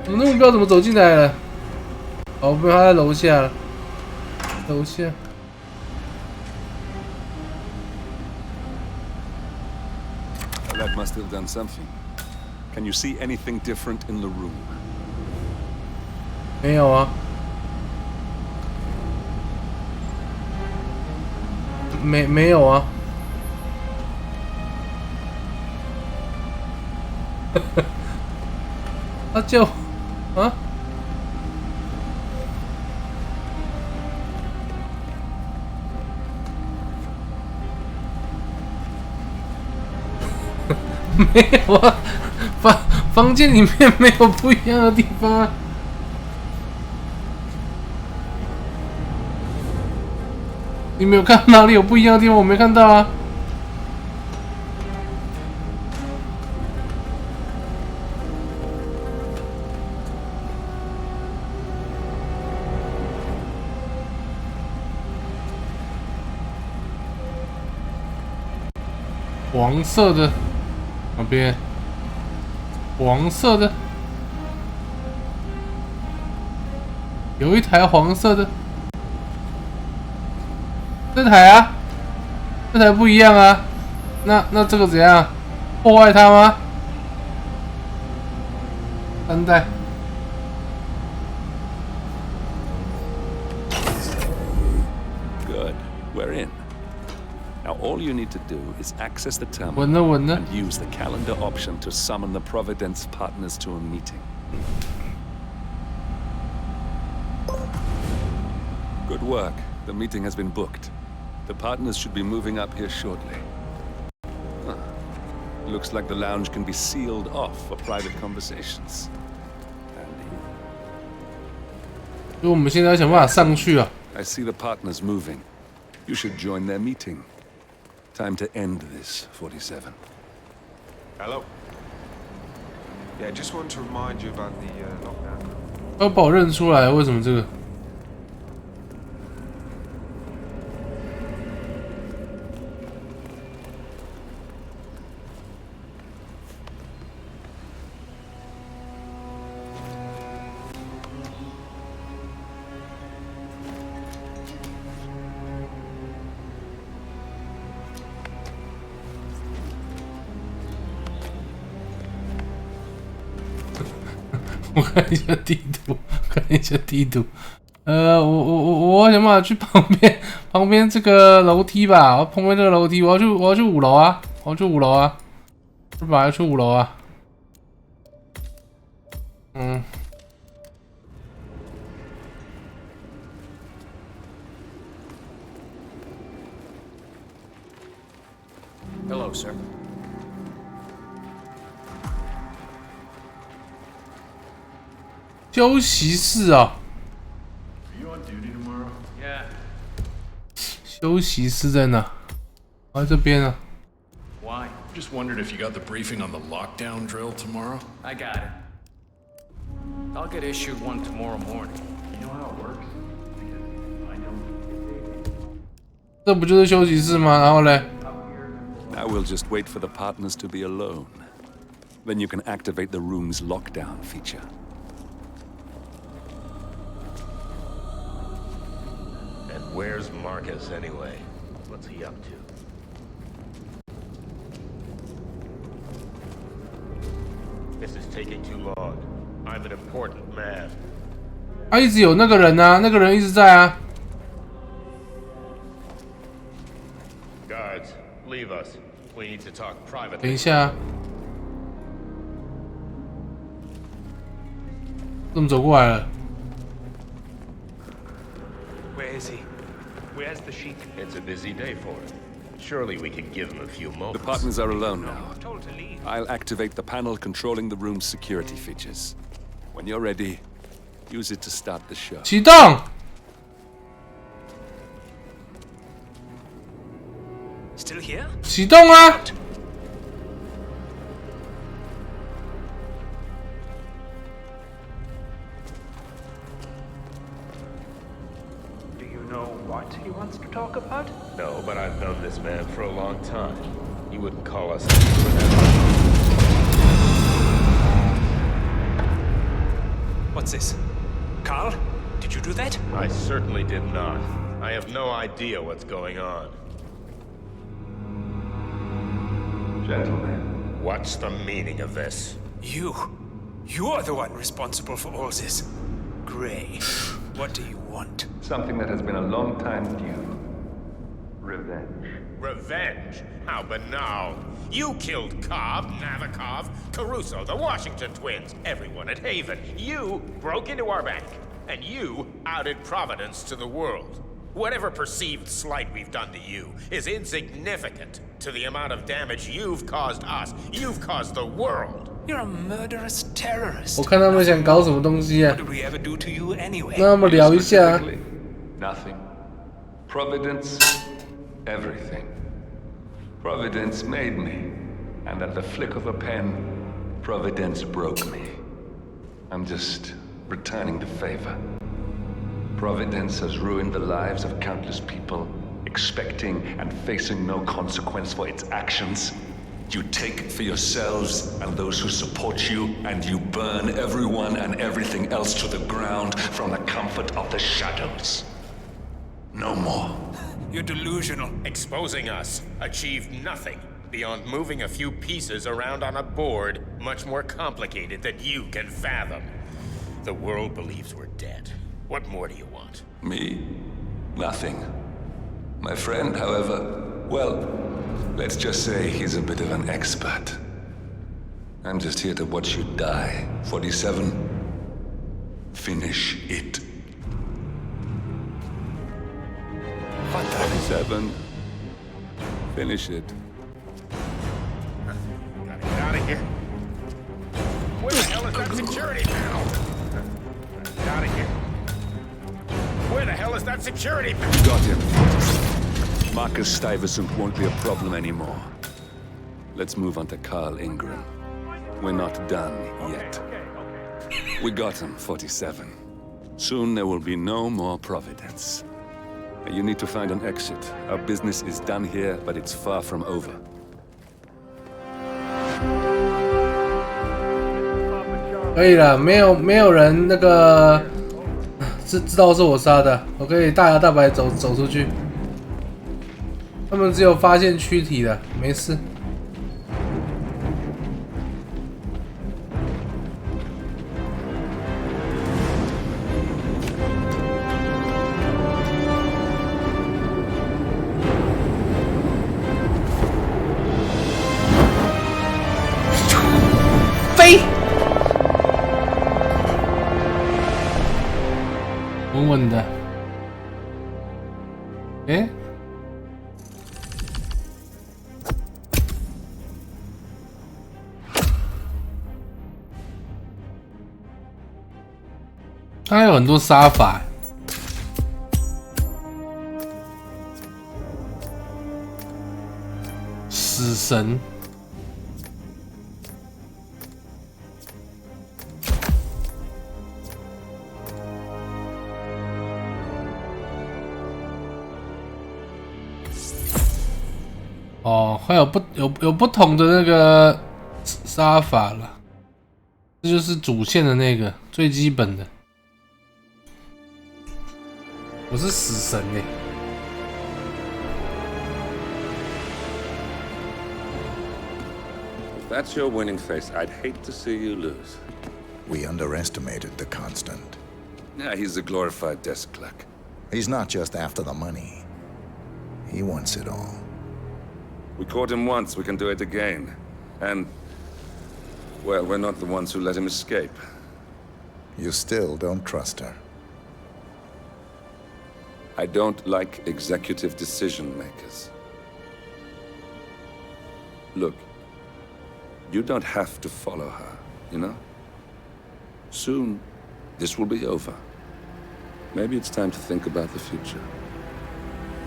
我们的目标怎么走进来了？哦，不，他在楼下了，楼下。That must have done something. Can you see anything different in the room? 没有啊。 没有啊，他就啊，没有啊，房间里面没有不一样的地方啊。 你没有看哪里有不一样的地方？我没看到啊。黄色的，那边，黄色的，有一台黄色的。 这台啊，这台不一样啊，那这个怎样？破坏它吗？3代。 Good. We're in. Now all you need to do is access the terminal 稳了稳了。 and use the calendar option to summon the Providence partners to a meeting. Good work. The meeting has been booked. The partners should be moving up here shortly. Huh. Looks like the lounge can be sealed off for private conversations. 所以我们现在要想办法上去啊。 I see the partners moving. You should join their meeting. Time to end this, 47. Hello. Yeah, just want to remind you about the lockdown. 要把我认出来，为什么这个？ 我看一下地图，看一下地图。我想办法去旁边这个楼梯吧。旁边这个楼梯，我要去5楼啊！我要去5楼啊！是吧？要去5楼啊！嗯。 Hello, sir. 休息室啊！ You on duty tomorrow? Yeah. 休息室在哪？在这边啊。 Why? Just wondered if you got the briefing on the lockdown drill tomorrow. I got it. I'll get issued one tomorrow morning. You know how it works? Because I don't. 这不就是休息室吗？然后嘞？ Now we'll just wait for the partners to be alone. Then you can activate the room's lockdown feature. And where's Marcus anyway? What's he up to? This is taking too long. I'm an important man. 啊，一直有那个人啊，那个人一直在啊。 Guards, leave us. We need to talk privately. 等一下，怎么走过来了？ Where is he? Where's the sheik? It's a busy day for him. Surely we can give him a few moments. The partners are alone now. I'm told to leave. I'll activate the panel controlling the room's security features. When you're ready, use it to start the show. 启动。 Still here? 启动啊！ Do you know what he wants to talk about? No, but I've known this man for a long time. He wouldn't call us. What's this? Carl? Did you do that? I certainly did not. I have no idea what's going on. Gentlemen. What's the meaning of this? You're the one responsible for all this. Gray, what do you want? Something that has been a long time due. Revenge. Revenge? How banal. You killed Cobb, Navikov, Caruso, the Washington twins, everyone at Haven. You broke into our bank, and you outed Providence to the world. Whatever perceived slight we've done to you is insignificant to the amount of damage you've caused us. You've caused the world. You're a murderous terrorist. 我看他们想搞什么东西啊？ What did we ever do to you anyway? 那我们聊一下。 Nothing. Providence, everything. Providence made me, and at the flick of a pen, Providence broke me. I'm just returning the favor. Providence has ruined the lives of countless people, expecting and facing no consequence for its actions. You take it for yourselves and those who support you, and you burn everyone and everything else to the ground from the comfort of the shadows. No more. You're delusional. Exposing us achieved nothing. beyond moving a few pieces around on a board much more complicated than you can fathom. The world believes we're dead. What more do you want? Me? Nothing. My friend, however, well, let's just say he's a bit of an expert. I'm just here to watch you die. 47. Finish it. 47. Finish it. Gotta get out of here. Where the hell is that security panel? Get out of here. Where the hell is that security panel? Got him. Marcus Stuyvesant won't be a problem anymore. Let's move on to Carl Ingram. We're not done yet. We got him, 47. Soon there will be no more Providence. You need to find an exit. Our business is done here, but it's far from over. 可以了，没有人那个知道是我杀的，我可以大摇大摆走出去。他们只有发现躯体的，没事。飞，稳稳的。哎。它有很多杀法，死神，哦，还有不同的那个杀法了，这就是主线的那个最基本的。我是死神欸。If that's your winning face, I'd hate to see you lose. We underestimated the Constant. Yeah, he's a glorified desk clerk. He's not just after the money. He wants it all. We caught him once, we can do it again. And, well, we're not the ones who let him escape. You still don't trust her. I don't like executive decision makers. Look, you don't have to follow her, you know? Soon, this will be over. Maybe it's time to think about the future.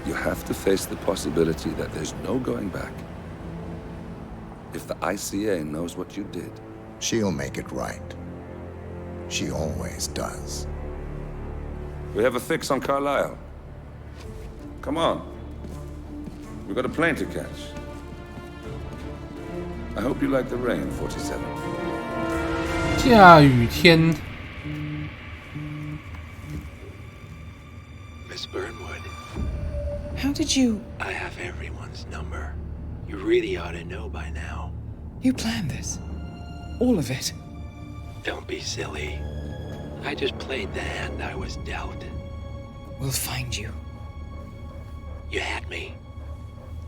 You have to face the possibility that there's no going back. If the ICA knows what you did, she'll make it right. She always does. We have a fix on Carlisle. Come on. We've got a plane to catch. I hope you like the rain, 47. 下雨天。 Miss Burnwood. How did you... I have everyone's number. You really ought to know by now. You planned this? All of it? Don't be silly. I just played the hand I was dealt. We'll find you. You had me.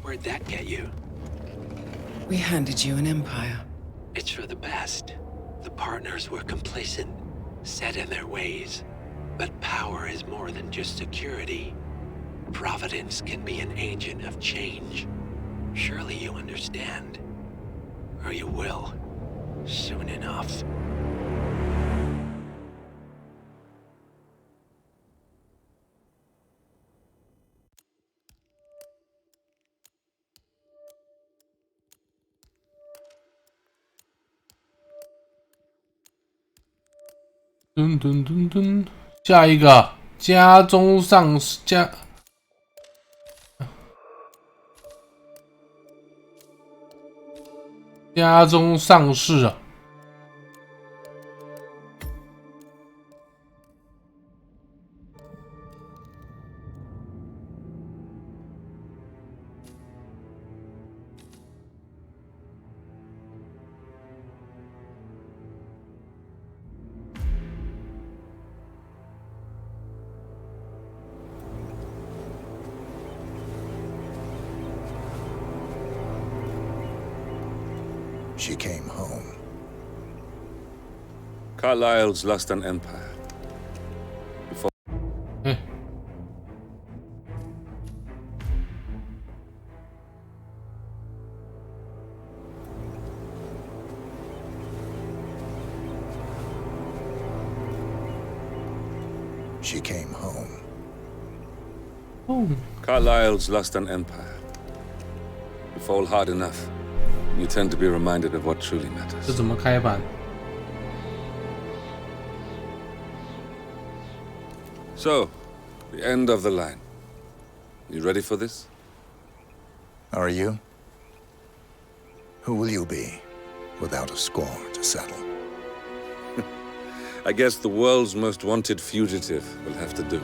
Where'd that get you? We handed you an empire. It's for the best. The partners were complacent, set in their ways. But power is more than just security. Providence can be an agent of change. Surely you understand. Or you will. Soon enough.噔噔噔噔，下一个家中上家中上市啊！ She came home. Carlyle's lost an empire. Before... She came home. Carlyle's lost an empire. You fall hard enough, you tend to be reminded of what truly matters. 这怎么开版？ So, the end of the line. You ready for this? Are you? Who will you be, without a score to settle? I guess the world's most wanted fugitive will have to do.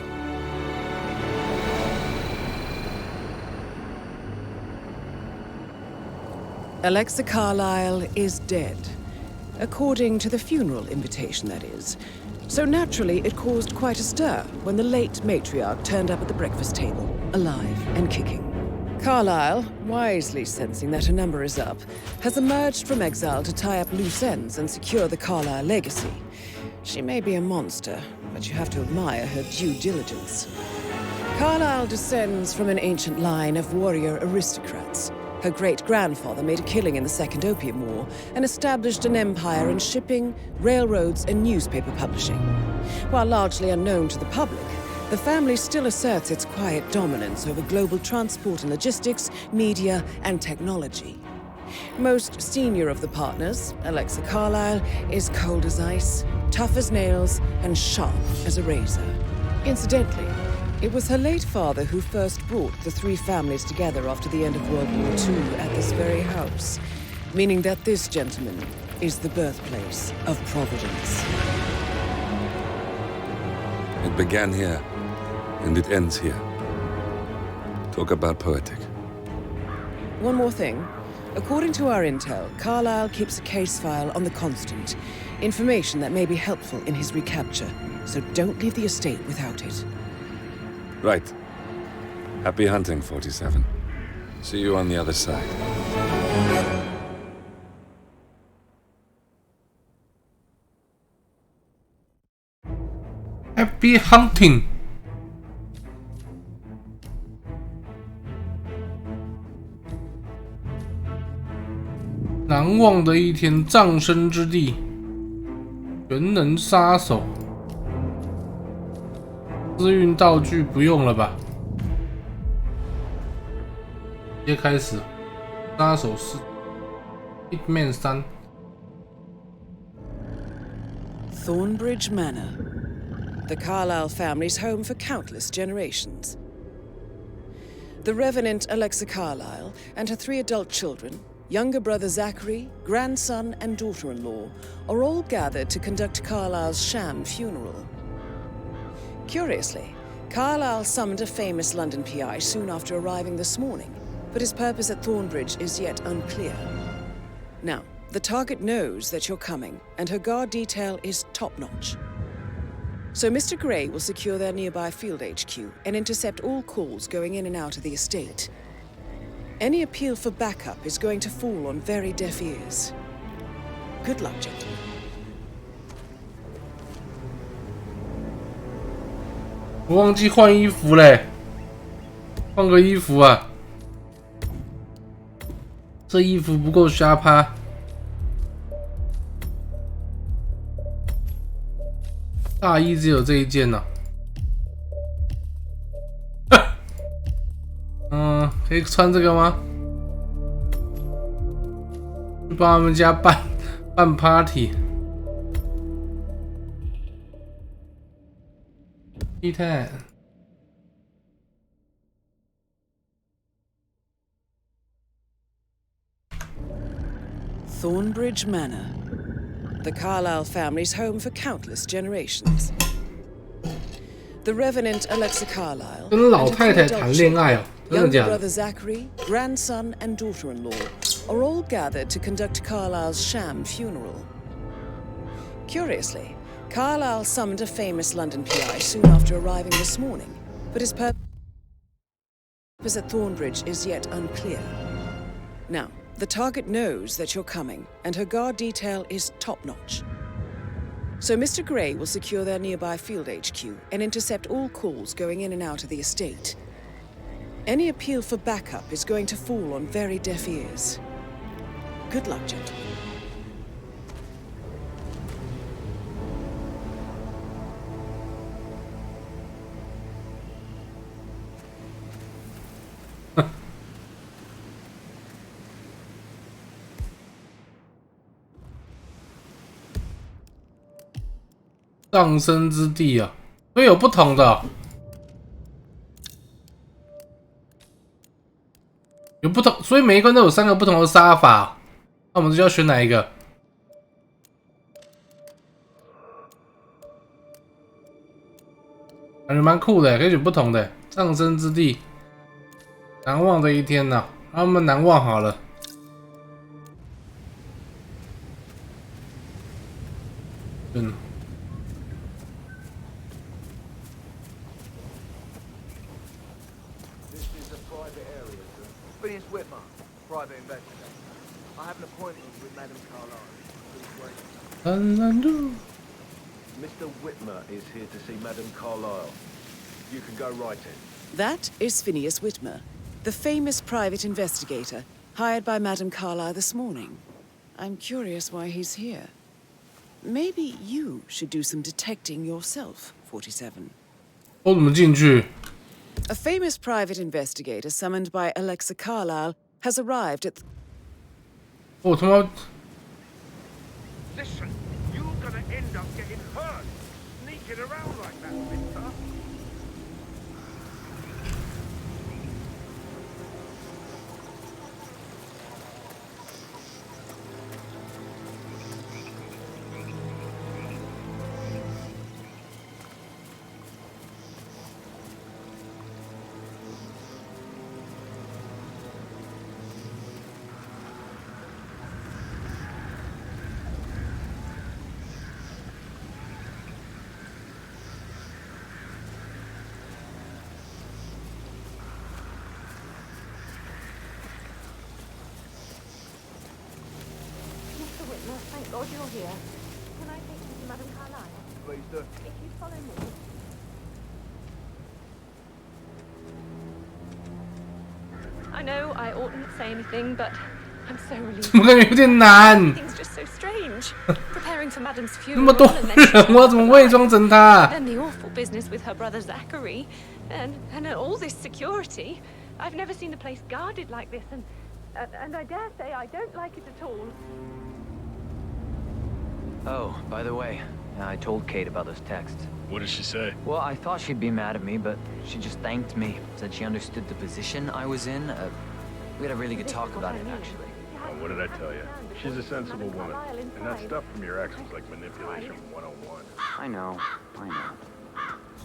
Alexa Carlyle is dead. According to the funeral invitation, that is. So naturally, it caused quite a stir when the late matriarch turned up at the breakfast table, alive and kicking. Carlyle, wisely sensing that her number is up, has emerged from exile to tie up loose ends and secure the Carlyle legacy. She may be a monster, but you have to admire her due diligence. Carlyle descends from an ancient line of warrior aristocrats. Her great-grandfather made a killing in the Second Opium War and established an empire in shipping, railroads, and newspaper publishing. While largely unknown to the public, the family still asserts its quiet dominance over global transport and logistics, media, and technology. Most senior of the partners, Alexa Carlyle, is cold as ice, tough as nails, and sharp as a razor. Incidentally, it was her late father who first brought the three families together after the end of World War II at this very house, meaning that this gentleman is the birthplace of Providence. It began here, and it ends here. Talk about poetic. One more thing. According to our intel, Carlyle keeps a case file on the Constant, information that may be helpful in his recapture, so don't leave the estate without it. Right. Happy hunting, 47. See you on the other side. Happy hunting. 难忘的一天，葬身之地，全能杀手。私运道具不用了吧？直接开始。杀手4 ，HITMAN 3。Thornbridge Manor, the Carlyle family's home for countless generations. The Revenant Alexa Carlyle and her 3 adult children, younger brother Zachary, grandson, and daughter-in-law, are all gathered to conduct Carlyle's sham funeral. Curiously, Carlyle summoned a famous London PI soon after arriving this morning, but his purpose at Thornbridge is yet unclear. Now, the target knows that you're coming, and her guard detail is top-notch. So Mr. Gray will secure their nearby field HQ and intercept all calls going in and out of the estate. Any appeal for backup is going to fall on very deaf ears. Good luck, gentlemen. 我忘记换衣服嘞，换个衣服啊！这衣服不够瞎趴。大衣只有这一件呢、可以穿这个吗？去帮他们家办 party。HITMAN。Thornbridge Manor, the Carlyle family's home for countless generations. The Revenant Alexa Carlyle 跟老太太谈恋爱哦，真的 younger 假的？ brother Zachary, grandson, and daughter-in-law are all gathered to conduct Carlyle's sham funeral. Curiously, Carlyle summoned a famous London PI soon after arriving this morning, but his purpose at Thornbridge is yet unclear. Now, The target knows that you're coming, and her guard detail is top-notch. So Mr. Gray will secure their nearby field HQ and intercept all calls going in and out of the estate. Any appeal for backup is going to fall on very deaf ears. Good luck, gentlemen. 上升之地啊，所以有不同的哦、有不同，所以每一关都有3个不同的杀法。那我们就要选哪一个？感觉蛮酷的，可以选不同的。上升之地，难忘的一天呐、让他们难忘好了。嗯。 Phineas Whitman, private investigator. I have an appointment with Madame Carlyle. Mr. Whitmer is here to see Madame Carlyle. You can go right in. That is Phineas Whitmer, the famous private investigator hired by Madame Carlyle this morning. I'm curious why he's here. Maybe you should do some detecting yourself, 47. 我怎么进去？ A famous private investigator summoned by Alexa Carlyle has arrived at. 我他妈！ Listen, you're gonna end up getting hurt, sneaking around like that, mister. Thank God you're here. Can I take you to Madame Carlyle? Please do. If you follow me. I know I oughtn't say anything, but I'm so relieved. 怎么感觉有点难？ Things just so strange. Preparing for Madame's 那么 funeral 多 and then 人，我要怎么伪装成他？ then the awful business with her brother Zachary, and all this security. I've never seen the place guarded like this, and I dare say I don't like it at all. Oh, by the way, I told Kate about those texts. What did she say? Well, I thought she'd be mad at me, but she just thanked me. Said she understood the position I was in. We had a really good talk about it, actually. Oh, what did I tell you? She's a sensible woman. And that stuff from your ex was like manipulation 101. I know.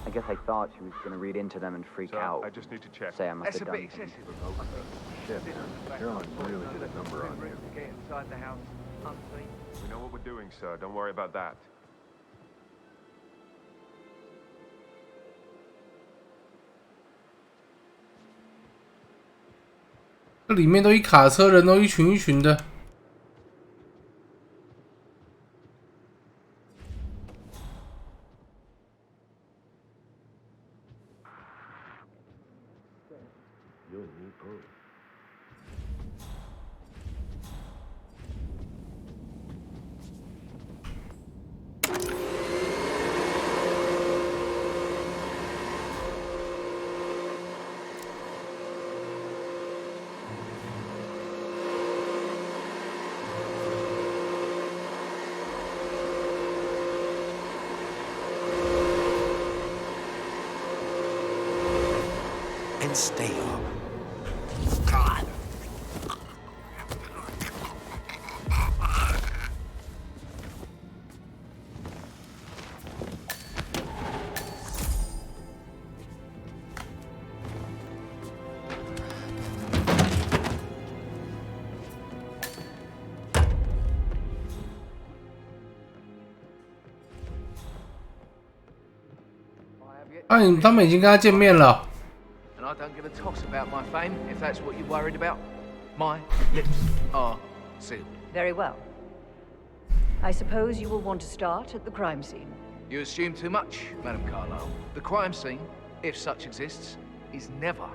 I guess I thought she was gonna read into them and freak out. I just need to check. Say I must have done excessive. Shit, Caroline really did a number on you. Get inside the house unseen. We know what we're doing, sir. Don't worry about that. 这里面都一卡车，人都一群一群的。And stay up. God. 他们已经跟他见面了。 And I don't give a toss about my fame, if that's what you're worried about. My lips are sealed. Very well. I suppose you will want to start at the crime scene. You assume too much, Madam Carlyle. The crime scene, if such exists, is never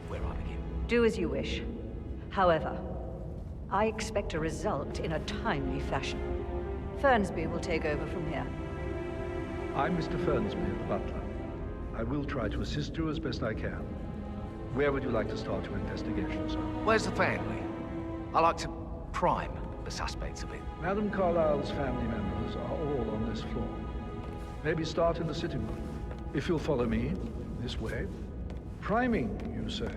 where I begin. Do as you wish. However, I expect a result in a timely fashion. Fernsby will take over from here. I'm Mr. Fernsby, the butler. I will try to assist you as best I can. Where would you like to start your investigation, sir? Where's the family? I like to prime the suspects a bit. Madam Carlyle's family members are all on this floor. Maybe start in the sitting room. If you'll follow me, this way. Priming, you say?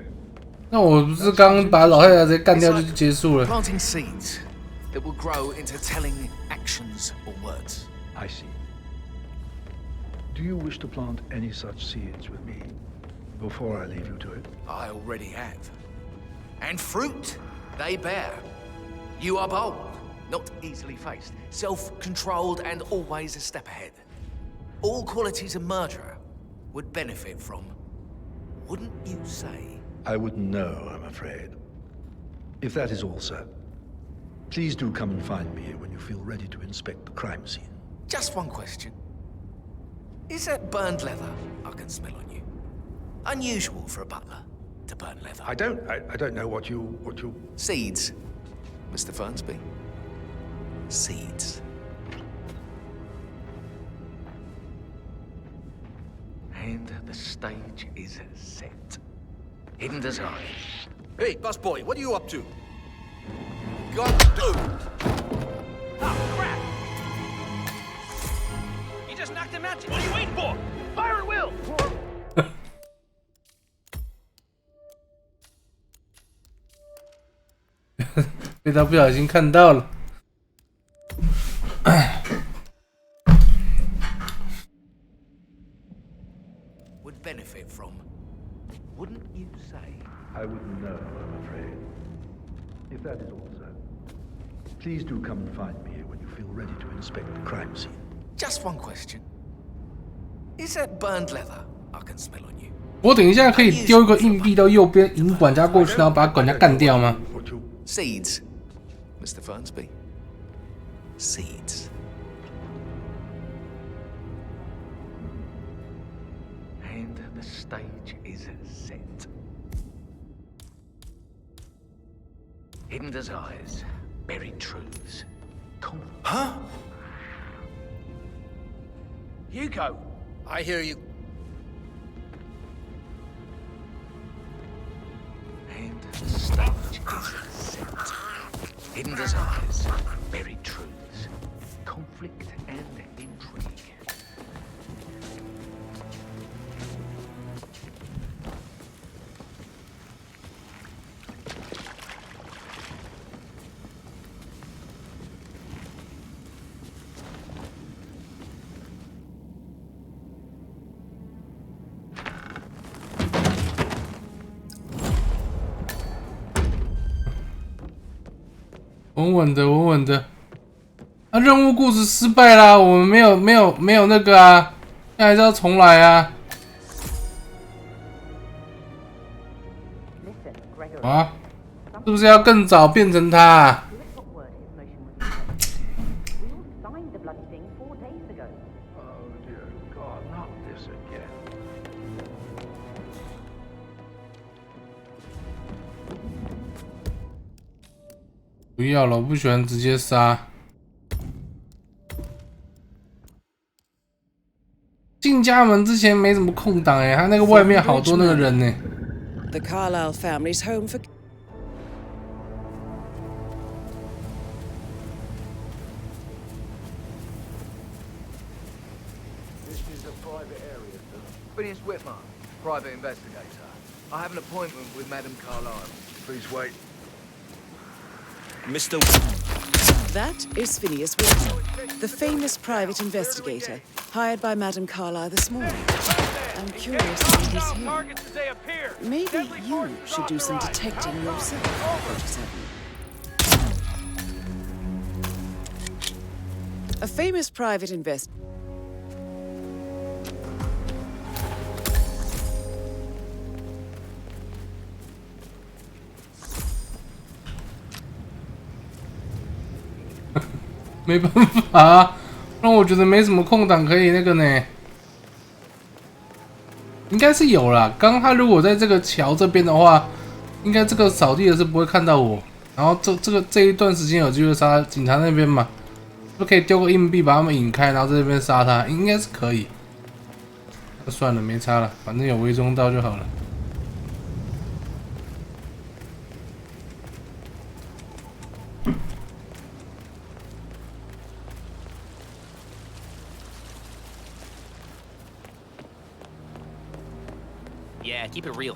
那我不是刚把老太太直接干掉就结束了 Planting seeds that will grow into telling actions or words. I see. Do you wish to plant any such seeds with me before I leave you to it? I already have. And fruit they bear. You are bold, not easily faced, self-controlled and always a step ahead. All qualities a murderer would benefit from, wouldn't you say? I wouldn't know, I'm afraid. If that is all, sir, please do come and find me when you feel ready to inspect the crime scene. Just one question. Is that burned leather I can smell on you? Unusual for a butler to burn leather. I don't know what you... Seeds, Mr. Fernsby. Seeds. And the stage is set. Hidden desires. Hey, busboy, what are you up to? God, Oh, crap! You just knocked him out. What are you waiting for? Fire at will! 被他不小心看到了。would benefit from, wouldn't you say? I wouldn't know, I'm afraid. If that is all, sir, please do come and find me when you feel ready to inspect the crime scene. Just one question. Is that burned leather I can smell on you? 我等一下可以丢一个硬币到右边，引管家过去，然后把管家干掉吗？ Seeds, Mr. Fernsby. Seeds. And the stage is set. Hidden desires, buried truths. Huh? Hugo! I hear you. And the stage is set. Hidden desires, buried truths, conflict and intrigue. 稳稳的，稳稳的。啊，任务故事失败啦，我们没有那个啊，那还是要重来啊。啊，是不是要更早变成他啊？ 不要了，我不喜欢直接杀。进家门之前没什么空档哎，他那个外面好多那个人呢。The Carlyle family's home for. This is a private area, sir. Phineas Whitman, private investigator. I have an appointment with Madam Carlyle. Please wait. Mr. That is Phineas Whitman, the famous private investigator hired by Madame Carlyle this morning. I'm curious why he's here. Maybe you should do some detecting yourself, 47. A famous private investigator. 没办法啊，不然我觉得没什么空档可以那个呢。应该是有啦，刚刚他如果在这个桥这边的话，应该这个扫地的是不会看到我。然后这一段时间有机会杀警察那边嘛，就可以丢个硬币把他们引开，然后在这边杀他，应该是可以。那算了，没差了，反正有微中刀就好了。Yeah, keep it real.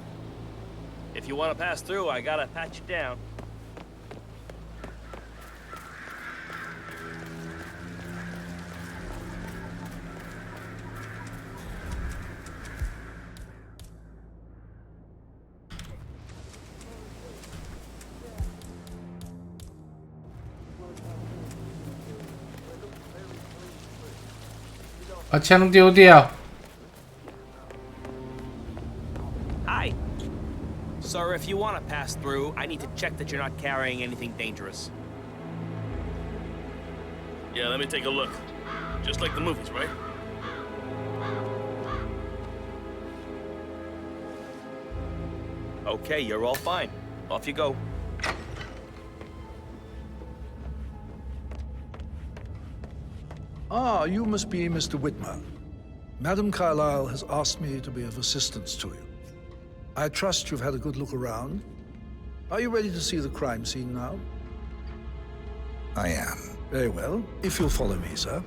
If you want to pass through, I gotta pat you down.把枪丢掉。Hi. Sir, if you want to pass through, I need to check that you're not carrying anything dangerous. Yeah, let me take a look. Just like the movies, right? Okay, you're all fine. Off you go. Ah, you must be Mr. Whitman. Madam Carlyle has asked me to be of assistance to you. I trust you've had a good look around. Are you ready to see the crime scene now? I am. Very well. If you'll follow me, sir.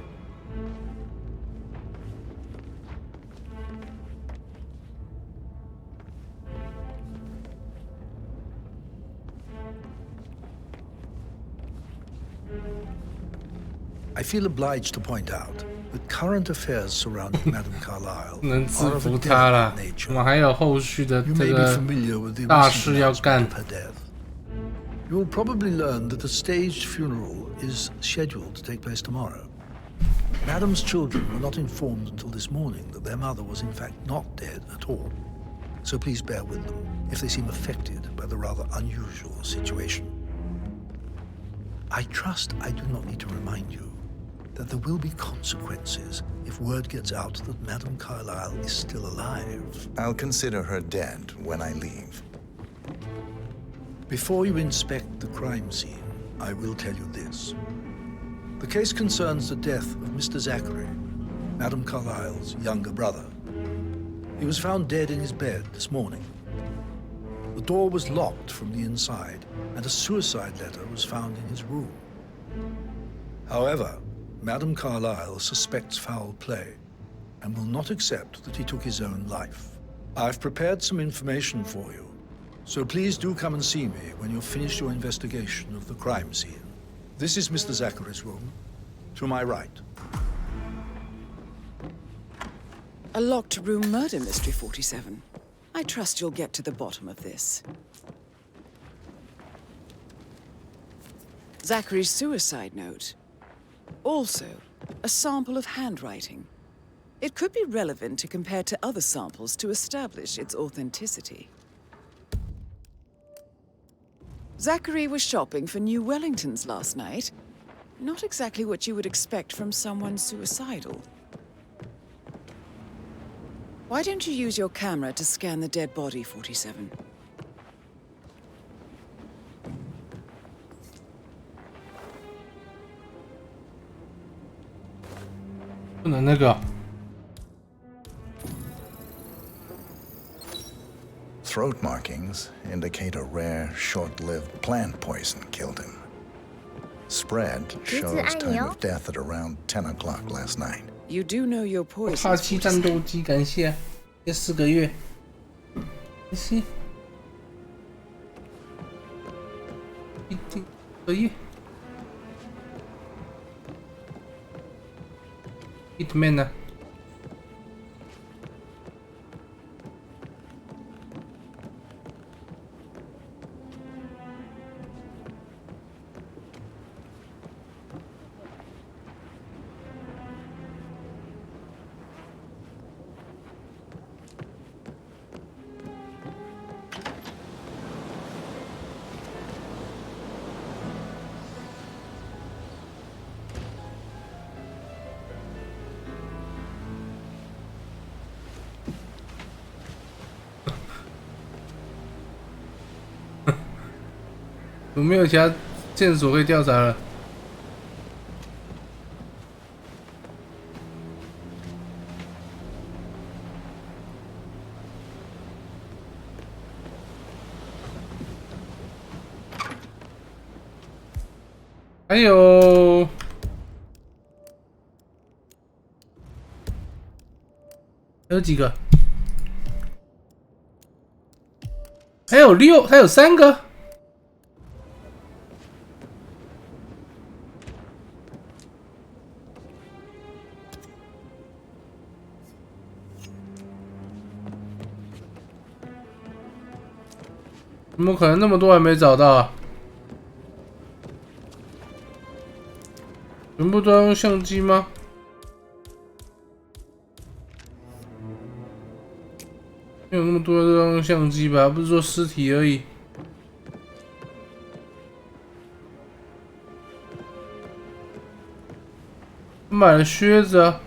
I feel obliged to point out that current affairs surrounding Madam Carlyle 不能制服他了，我们还有后续的这个大事要干。You will probably learn that a staged funeral is scheduled to take place tomorrow. Madam's children were not informed until this morning that their mother was in fact not dead at all. So please bear with them if they seem affected by the rather unusual situation. I trust I do not need to remind you that there will be consequences if word gets out that Madam Carlyle is still alive. I'll consider her dead when I leave. Before you inspect the crime scene, I will tell you this. The case concerns the death of Mr. Zachary, Madam Carlyle's younger brother. He was found dead in his bed this morning. The door was locked from the inside, and a suicide letter was found in his room. However, Madam Carlyle suspects foul play and will not accept that he took his own life. I've prepared some information for you, so please do come and see me when you've finished your investigation of the crime scene. This is Mr. Zachary's room, to my right. A locked room murder mystery, 47. I trust you'll get to the bottom of this. Zachary's suicide note. Also, a sample of handwriting. It could be relevant to compare to other samples to establish its authenticity. Zachary was shopping for New Wellingtons last night. Not exactly what you would expect from someone suicidal. Why don't you use your camera to scan the dead body, 47? 不能那个。Throat markings indicate a rare, short-lived plant poison killed him. Spread shows time of death at around 10 o'clock last night. You do know your poison. 帕奇战斗机，感谢，这4个月，谢谢，一定可以。HITMAN 呢？有没有其他线索可以调查了？还有几个？还有3个。怎么可能那么多还没找到啊？全部都要用相机吗？没有那么多都要用相机吧？不是说尸体而已。买了靴子啊。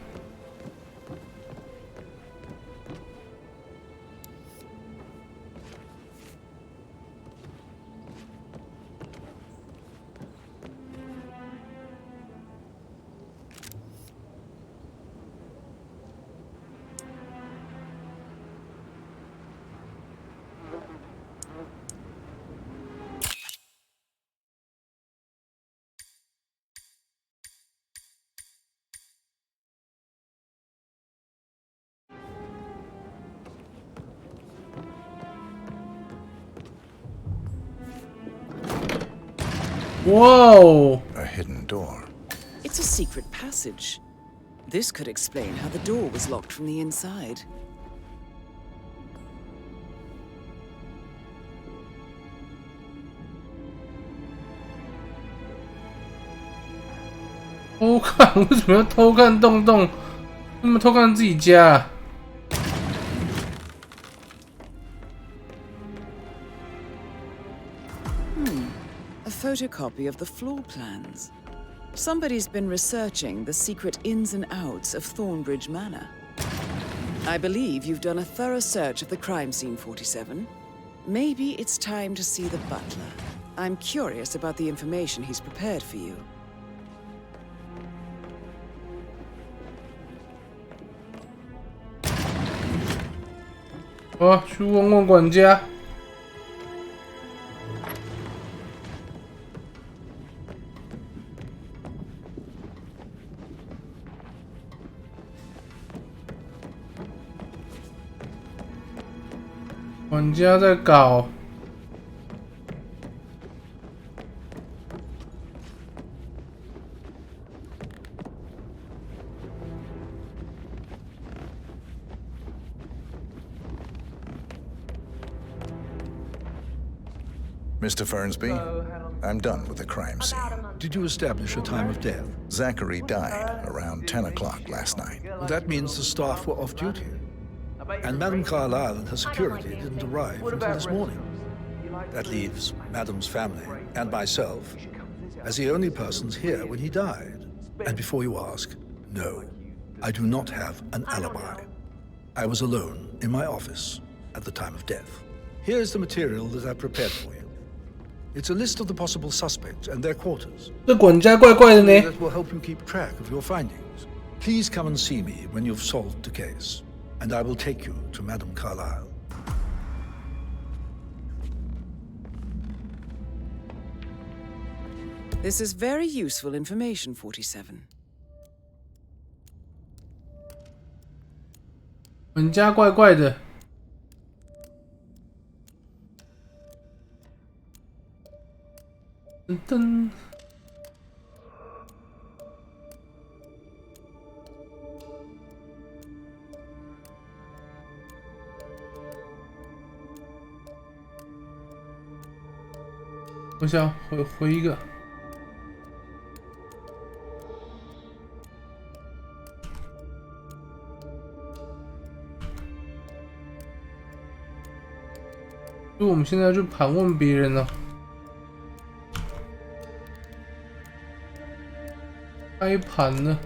Whoa! A hidden door. It's a secret passage. This could explain how the door was locked from the inside. Oh, 偷看？为什么要偷看洞洞？为什么偷看自己家啊？ A photocopy of the floor plans. Somebody's been researching the secret ins and outs of Thornbridge Manor. I believe you've done a thorough search of the crime scene, 47. Maybe it's time to see the butler. I'm curious about the information he's prepared for you. Oh, 去问问管家。 管家在搞，Mr. Fernsby, I'm done with the crime scene. Did you establish a time of death? Zachary died around 10 o'clock last night. Well, that means the staff were off duty. And Madame Carlyle and her security didn't arrive until this morning. That leaves Madame's family and myself as the only persons here when he died. And before you ask, no, I do not have an alibi. I was alone in my office at the time of death. Here's the material that I prepared for you. It's a list of the possible suspects and their quarters. 这管家怪怪的呢。 That will help you keep track of your findings. Please come and see me when you've solved the case, and I will take you to Madame Carlyle. This is very useful information, 47. 管家怪怪的。 噔噔，我想回一个。所以我们现在就盘问别人了。 开盘呢？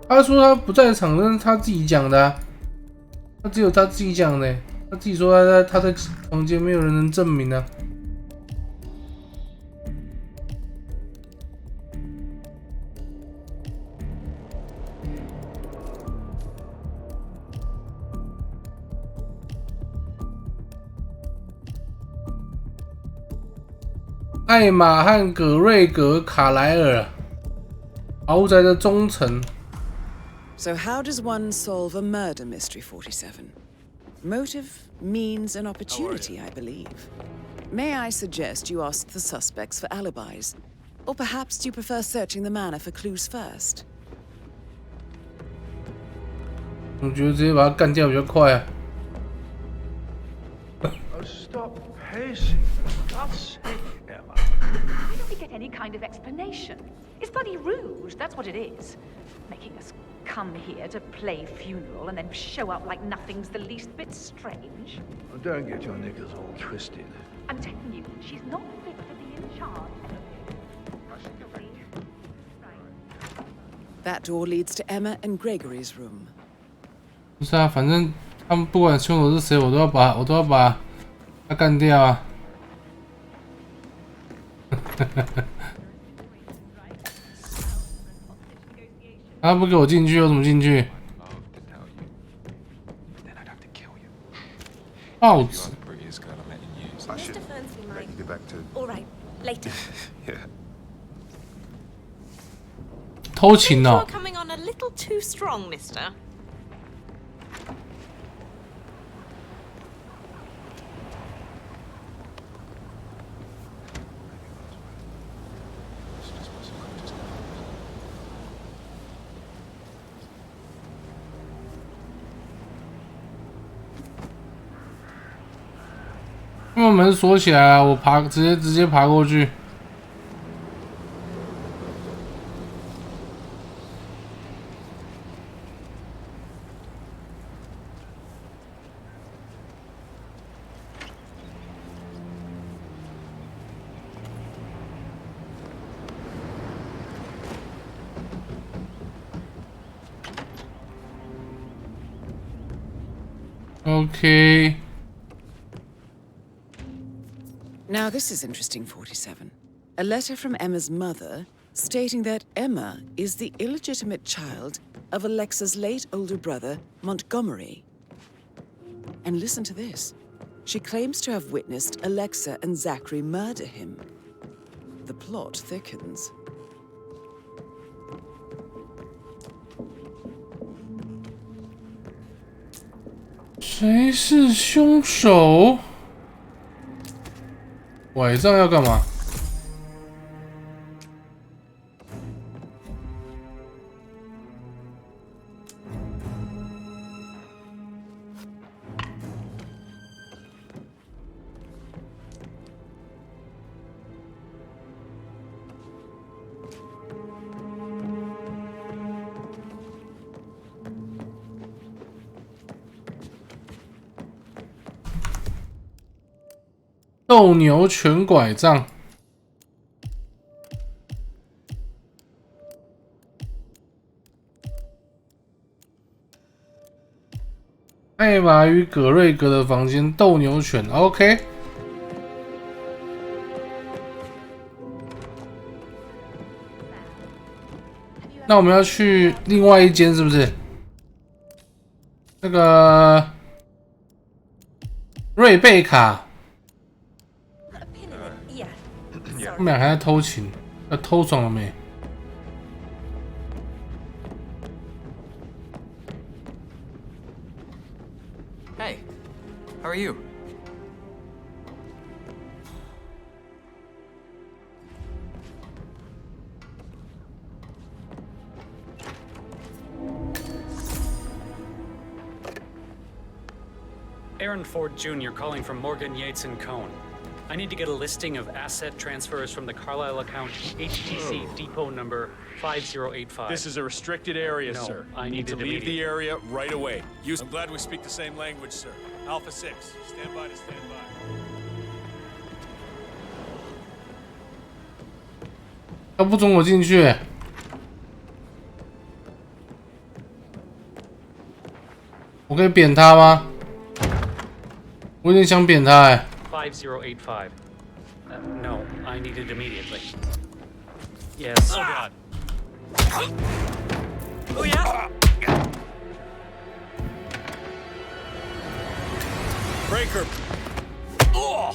他说他不在场，那是他自己讲的、啊，他只有他自己讲的，他自己说他在房间，没有人能证明啊。艾玛和葛瑞格·卡莱尔，豪宅的忠臣。So how does one solve a murder mystery, 47? Motive, means, and opportunity, I believe. May I suggest you ask the suspects for alibis? Or perhaps do you prefer searching the manor for clues first? 我觉得直接把他干掉比较快啊。Oh, stop pacing. For God's sake, Emma. Why don't we get any kind of explanation? It's bloody rude, that's what it is. Making us come here to play funeral and then show up like nothing's the least bit strange. Well, don't get your knickers all twisted. I'm telling you, she's not fit to be in charge. That door leads to Emma and Gregory's room. 不是啊，反正他们不管凶手是谁，我都要把他干掉啊！他不给我进去，我怎么进去？报纸。All right, later. 偷情哦。 You're coming on a little too strong, mister.因为门锁起来了，我直接爬过去。OK。 Now this is interesting, 47. A letter from Emma's mother stating that Emma is the illegitimate child of Alexa's late older brother, Montgomery. And listen to this. She claims to have witnessed Alexa and Zachary murder him. The plot thickens. 谁是凶手？拐杖要干嘛？斗牛拳拐杖。艾玛与葛瑞格的房间，斗牛犬 ，OK。那我们要去另外一间，是不是？那个瑞贝卡。 他们俩还在偷情，要偷爽了没？ Hey, how are you? Aaron Ford Jr. calling from Morgan, Yates & Cohn. I need to get a listing of asset transfers from the Carlisle account HTC depot number 5085. This is a restricted area, no, sir. I need to leave the area. area right away. I'm glad we speak the same language, sir. Alpha 6, stand by to stand by. 他不准我进去。我可以扁他吗？我有点想扁他哎。5085. No, I need it immediately. Yes. Oh God. Oh yeah. Breaker. Oh.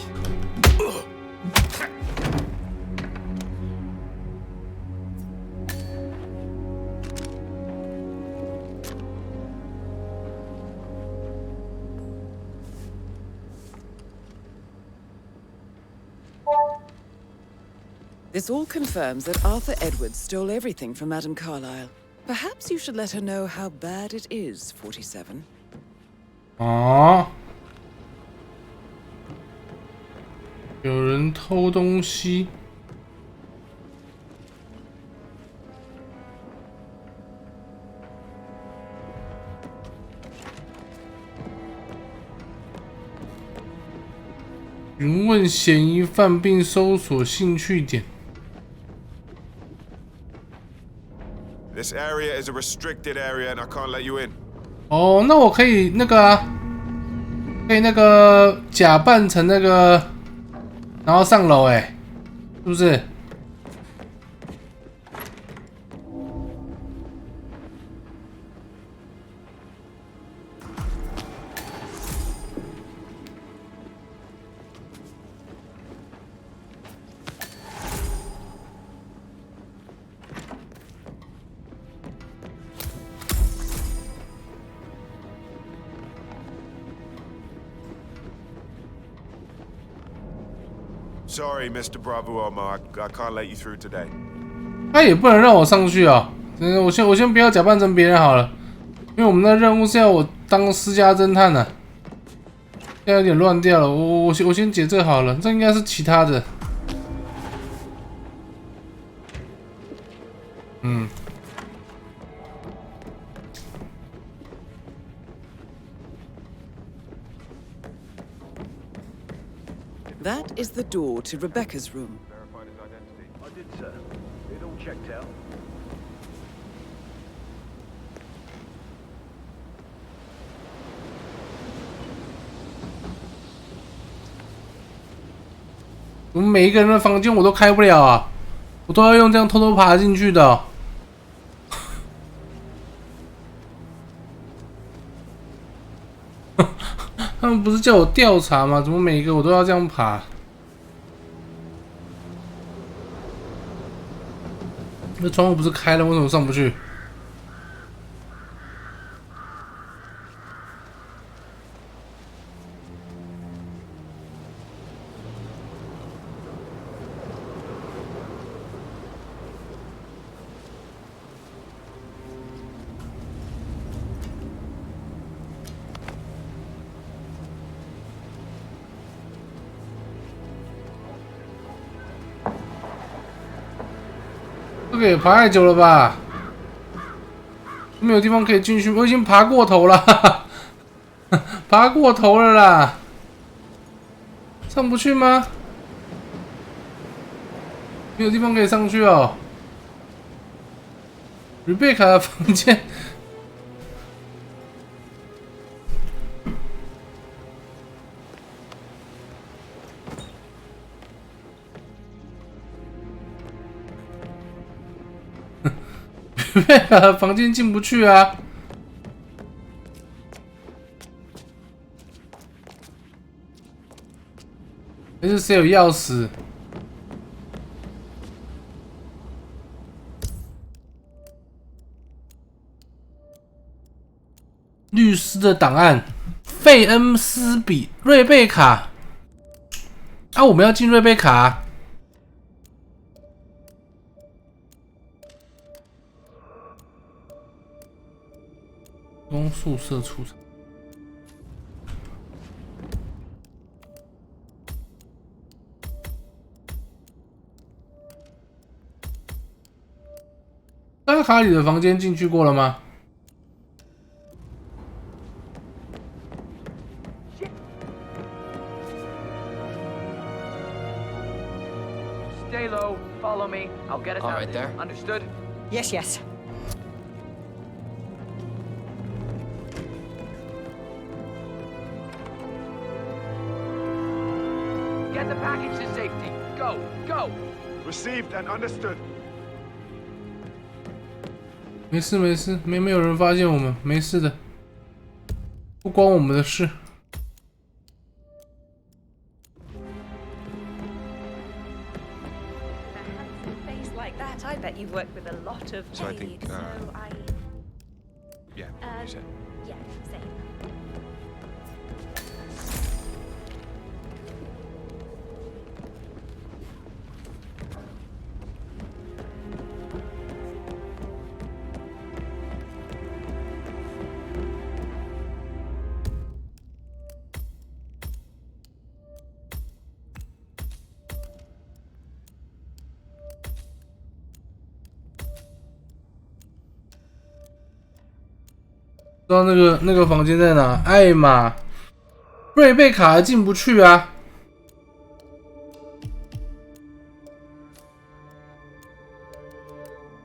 This all confirms that Arthur Edwards stole everything from Madame Carlyle. Perhaps you should let her know how bad it is, 47. 哦，有人偷东西。询问嫌疑犯并搜索兴趣点。 This area is a restricted area, and I can't let you in. 哦，那我可以那个啊，可以那个假扮成那个，然后上楼哎，是不是？ Sorry, Mr. Bravo Omar, I can't let you through today. 他也不能让我上去啊！我先不要假扮成别人好了，因为我们的任务是要我当私家侦探的、啊，现在有点乱掉了。我先解这好了，这应该是其他的。嗯。 That is the door to Rebecca's room. Verified his identity. I did, sir. It all checked out. 我们每一个人的房间我都开不了啊，我都要用这样偷偷爬进去的、哦。他们不是叫我调查吗？怎么每一个我都要这样爬？那窗户不是开了，为什么上不去？ 这个也爬太久了吧？没有地方可以进去，我已经爬过头了，爬过头了啦，上不去吗？没有地方可以上去哦。Rebecca 的房间。房间进不去啊！还是谁有钥匙？律师的档案，费恩斯比，瑞贝卡。啊，我们要进瑞贝卡。 从宿舍出场。大卡里的房间进去过了吗？ Stay low, follow me. I'll get us out right there. Understood? Yes, yes. Go. Received and understood. 没事没事，没有人发现我们，没事的，不关我们的事。I bet you've worked with a lot of So I think, aides, so I... Yeah, you said. Yeah, same. 不知道那个房间在哪？艾玛，瑞贝卡进不去啊！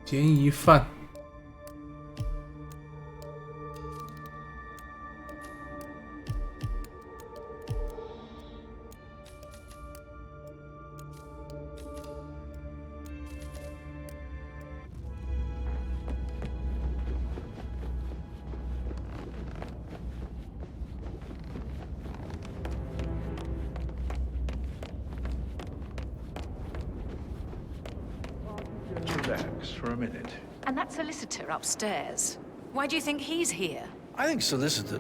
嫌疑犯。Relax for a minute. And that solicitor upstairs. Why do you think he's here? I think solicitor...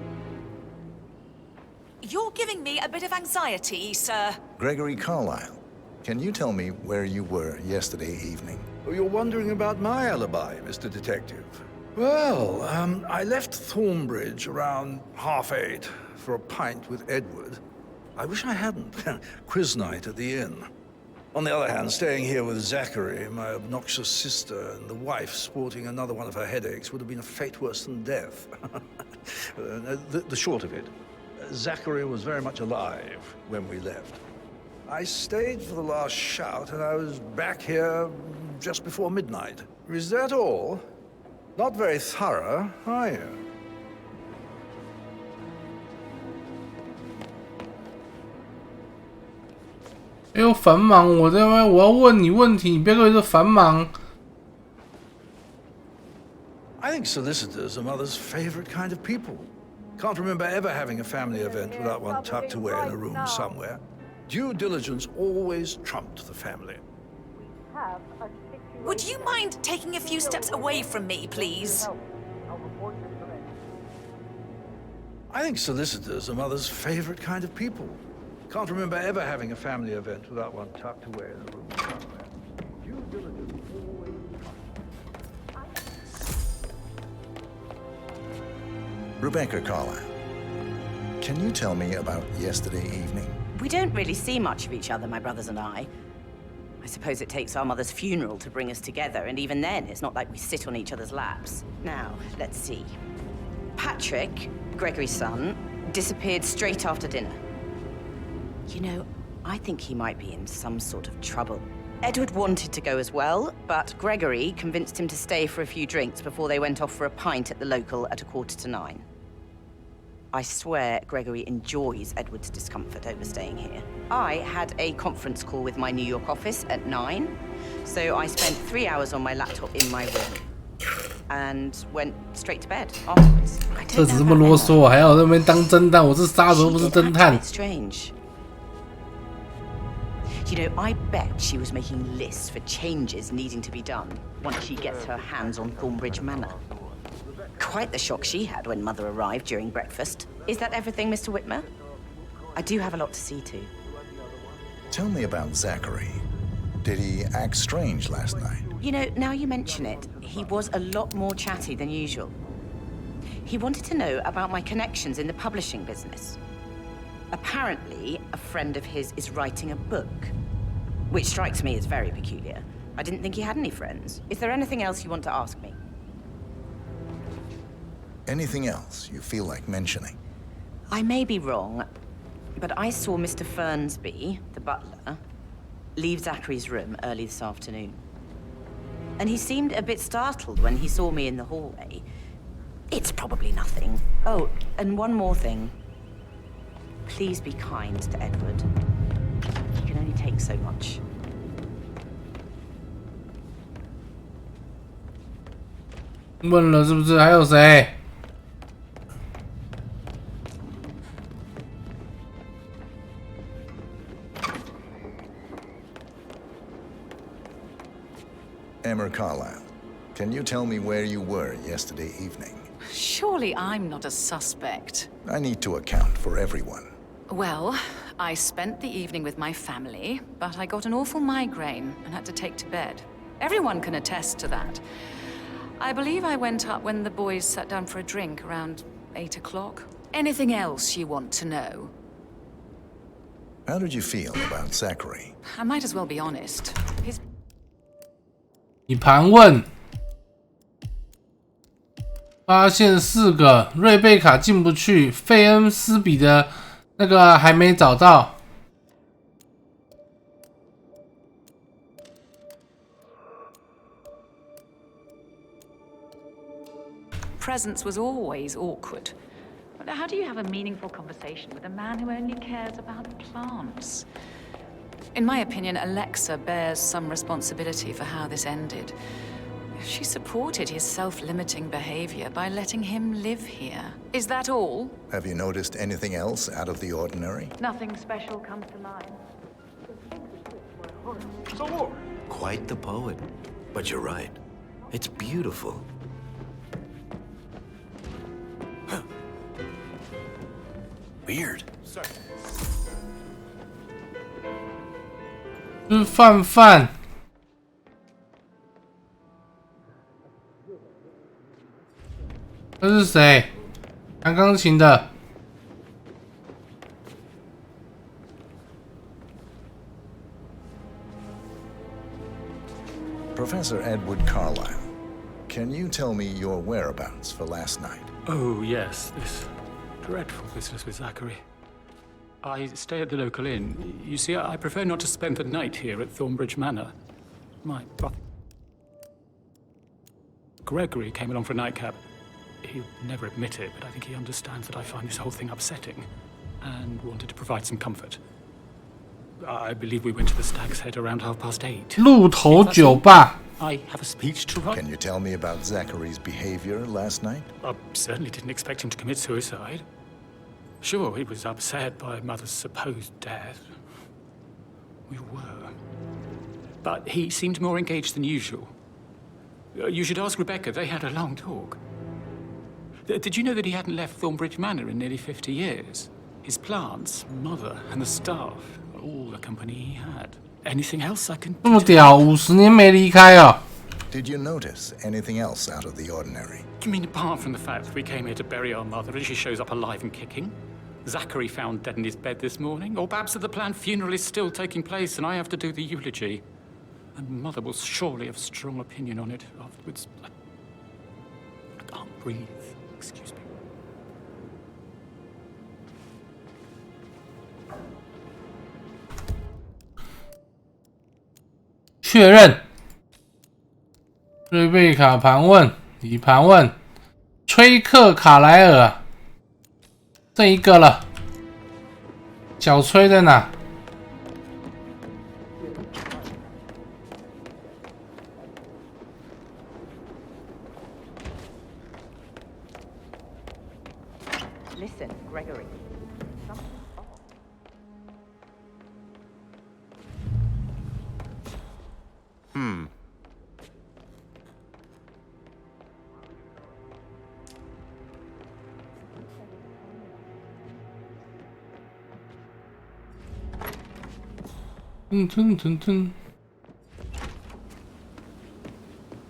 You're giving me a bit of anxiety, sir. Gregory Carlyle, can you tell me where you were yesterday evening? Oh, you're wondering about my alibi, Mr. Detective. Well, I left Thornbridge around 8:30 for a pint with Edward. I wish I hadn't. Quiz night at the inn. On the other hand, staying here with Zachary, my obnoxious sister, and the wife sporting another one of her headaches would have been a fate worse than death. The short of it, Zachary was very much alive when we left. I stayed for the last shout, and I was back here just before midnight. Is that all? Not very thorough, are you? 哎呦，繁忙！我在那边，我要问你问题，你别跟我说繁忙。I think solicitors are Mother's favorite kind of people. Can't remember ever having a family event without one tucked away in a room somewhere. Due diligence always trumped the family. Would you mind taking a few steps away from me, please? I think solicitors are Mother's favorite kind of people. Can't remember ever having a family event without one tucked away in a room somewhere. Due diligence always Rebecca Carlyle, can you tell me about yesterday evening? We don't really see much of each other, my brothers and I suppose it takes our mother's funeral to bring us together, and even then, it's not like we sit on each other's laps. Now, let's see. Patrick, Gregory's son, disappeared straight after dinner. You know, I think he might be in some sort of trouble. Edward wanted to go as well, but Gregory convinced him to stay for a few drinks before they went off for a pint at the local at 9:15. I swear Gregory enjoys Edward's discomfort over staying here. I had a conference call with my New York office at 9, so I spent 3 hours on my laptop in my room and went straight to bed afterwards. 这只这么啰嗦，还要在那边当侦探？我是杀手，不是侦探。 Strange. You know, I bet she was making lists for changes needing to be done once she gets her hands on Thornbridge Manor. Quite the shock she had when Mother arrived during breakfast. Is that everything, Mr. Whitmer? I do have a lot to see to. Tell me about Zachary. Did he act strange last night? You know, now you mention it, he was a lot more chatty than usual. He wanted to know about my connections in the publishing business. Apparently, a friend of his is writing a book, which strikes me as very peculiar. I didn't think he had any friends. Is there anything else you want to ask me? Anything else you feel like mentioning? I may be wrong, but I saw Mr. Fernsby, the butler, leave Zachary's room early this afternoon. And he seemed a bit startled when he saw me in the hallway. It's probably nothing. Oh, and one more thing. Please be kind to Edward. He can only take so much. 问了是不是？还有谁？ Emma Carlisle, can you tell me where you were yesterday evening? Surely I'm not a suspect. I need to account for everyone. Well, I spent the evening with my family, but I got an awful migraine and had to take to bed. Everyone can attest to that. I believe I went up when the boys sat down for a drink around 8 o'clock. Anything else you want to know? How did you feel about Zachary? I might as well be honest. His 你盘问，发现4个，瑞贝卡进不去，费恩斯比的那个还没找到。 presence was always awkward. But how do you have a meaningful conversation with a man who only cares about plants? In my opinion, Alexa bears some responsibility for how this ended. She supported his self-limiting behavior by letting him live here. Is that all? Have you noticed anything else out of the ordinary? Nothing special comes to mind. Quite the poet. But you're right. It's beautiful. Weird. 是范范，这是谁？弹钢琴的。 Professor Edward Carlisle, can you tell me your whereabouts for last night? Oh, yes, this dreadful business with Zachary. I stay at the local inn. You see, I prefer not to spend the night here at Thornbridge Manor. My brother Gregory came along for a nightcap. He'll never admit it, but I think he understands that I find this whole thing upsetting and wanted to provide some comfort. I believe we went to the Stag's Head around 8:30. 鹿头酒吧。 I have a speech to write. Can you tell me about Zachary's behavior last night? I certainly didn't expect him to commit suicide. Sure, he was upset by Mother's supposed death. We were. But he seemed more engaged than usual. You should ask Rebecca. They had a long talk. Did you know that he hadn't left Thornbridge Manor in nearly 50 years? His plants, Mother, and the staff, all the company he had. Anything else I can... 这么屌，50年没离开哦。 Did you notice anything else out of the ordinary? You mean apart from the fact that we came here to bury our mother and she shows up alive and kicking? Zachary found dead in his bed this morning? Or perhaps that the planned funeral is still taking place and I have to do the eulogy? And Mother will surely have a strong opinion on it afterwards. I can't breathe. Excuse me. "确认。瑞贝卡盘问，你盘问，崔克卡莱尔，剩一个了。小崔在哪？ Listen, Gregory. "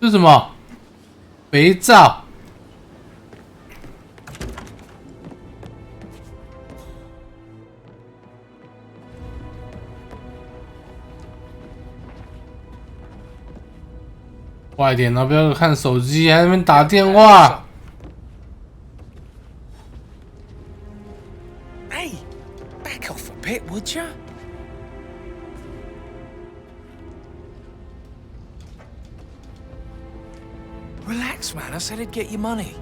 这是什么？肥皂。 快点啊！不要看手机，还在那边打电话。 Hey, back off a bit, would you? Relax, man. I said I'd get you money.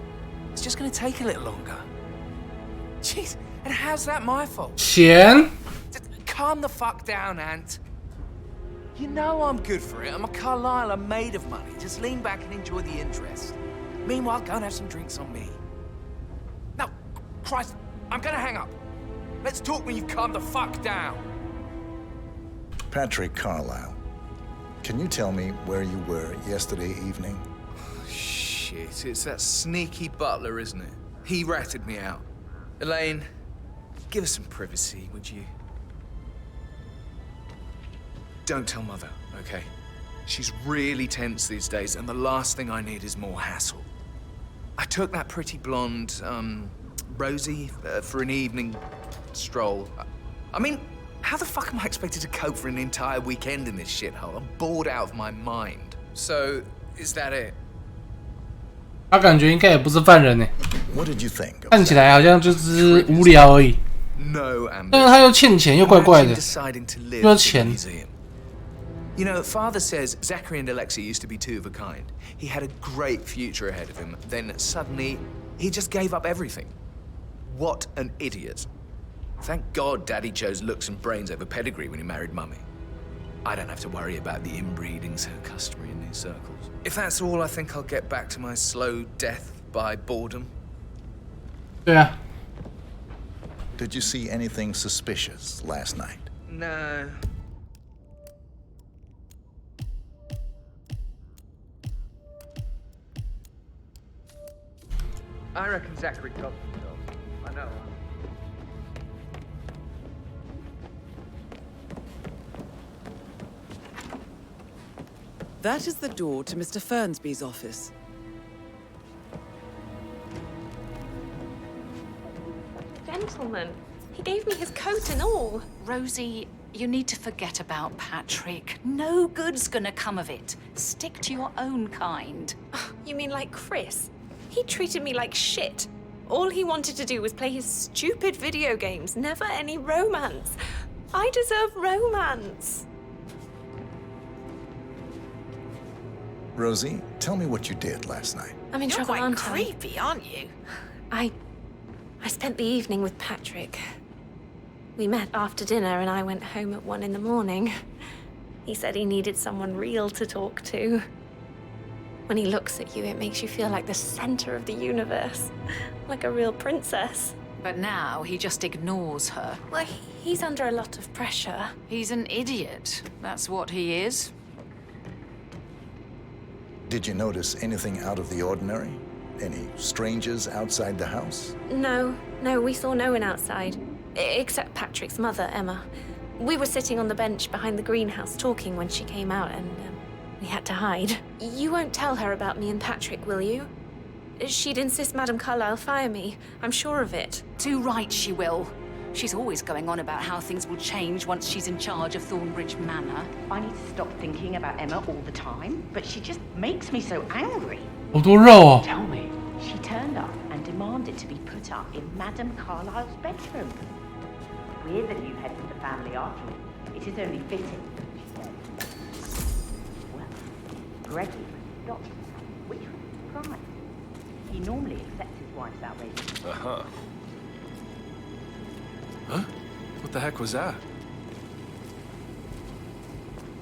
It's just gonna take a little longer. Jeez, and how's that my fault? 钱？ Calm the fuck down, Ant. You know I'm good for it. I'm a Carlisle. I'm made of money. Just lean back and enjoy the interest. Meanwhile, go and have some drinks on me. No, Christ, I'm gonna hang up. Let's talk when you've calmed the fuck down. Patrick Carlisle, can you tell me where you were yesterday evening? Shit, it's that sneaky butler, isn't it? He ratted me out. Elaine, give us some privacy, would you? Don't tell Mother, okay? She's really tense these days, and the last thing I need is more hassle. I took that pretty blonde, Rosie, for an evening stroll. I mean, how the fuck am I expected to cope for an entire weekend in this shithole? I'm bored out of my mind. So, is that it? 他感觉应该也不是犯人呢， What did you think? 看起来好像就是无聊而已。 No 但是他又欠钱，又怪怪的，又要钱。 You know, Father says Zachary and Alexa used to be two of a kind. He had a great future ahead of him. Then suddenly, he just gave up everything. What an idiot. Thank God Daddy chose looks and brains over pedigree when he married Mummy. I don't have to worry about the inbreeding so customary in these circles. If that's all, I think I'll get back to my slow death by boredom. Yeah. Did you see anything suspicious last night? No. I reckon Zachary told himself. I know. That is the door to Mr. Fernsby's office. Gentleman, he gave me his coat and all. Rosie, you need to forget about Patrick. No good's gonna come of it. Stick to your own kind. You mean like Chris? He treated me like shit. All he wanted to do was play his stupid video games, never any romance. I deserve romance. Rosie, tell me what you did last night. I'm in You're trouble, quite aren't creepy, aren't you? I spent the evening with Patrick. We met after dinner and I went home at 1 in the morning. He said he needed someone real to talk to. When he looks at you, it makes you feel like the center of the universe. Like a real princess. But now he just ignores her. Well, he's under a lot of pressure. He's an idiot. That's what he is. Did you notice anything out of the ordinary? Any strangers outside the house? No, we saw no one outside. Except Patrick's mother, Emma. We were sitting on the bench behind the greenhouse talking when she came out and we had to hide. You won't tell her about me and Patrick, will you? She'd insist Madame Carlisle fire me. I'm sure of it. Too right she will. She's always going on about how things will change once she's in charge of Thornbridge Manor. I need to stop thinking about Emma all the time, but she just makes me so angry. 好多肉哦。 Tell me. She turned up and demanded to be put up in Madame Carlisle's bedroom. Weird that you head to the family after all. It is only fitting, she said. Well, Gregory stopped, which was a surprise. He normally accepts his wife's outrageous. Uh-huh. Huh? What the heck was that?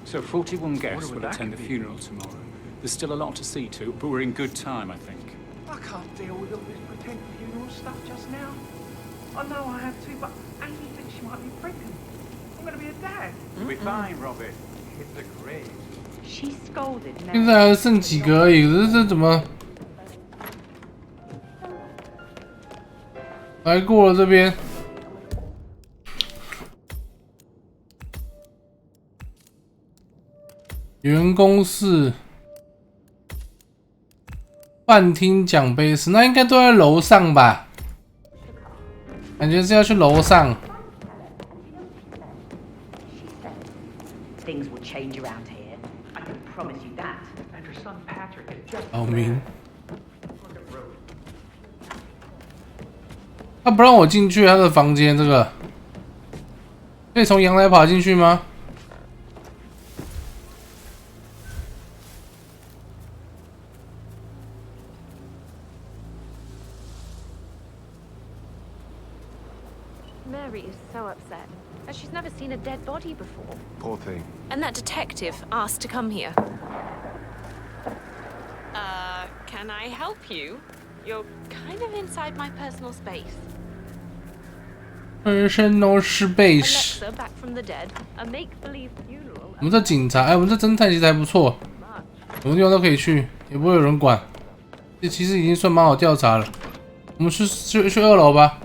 So 41 guests will attend the funeral tomorrow. There's still a lot to see to, but we're in good time, I think. I can't deal with all this pretend funeral stuff just now. I know I have to, but Amy thinks she might be pregnant. I'm going to be a dad. You'll be fine, Robert. Hit the grave. She scolded Mary. 现在还剩几个而已，这怎么来过了这边？员工室、饭厅、奖杯室，那应该都在楼上吧？感觉是要去楼上。 Things will change around here. I can promise you that. And her son Patrick is just... 老明，他不让我进去他的房间，这个可以从阳台爬进去吗？ Mary is so upset. And she's never seen a dead body before. Poor thing. And that detective asked to come here. can I help you? You're kind of inside my personal space. Personal space. Alexa back from the dead. A make-believe funeral. 我们这警察，哎，我们这侦探其实还不错，什么地方都可以去，也不会有人管。这其实已经算蛮好调查了。我们去2楼吧。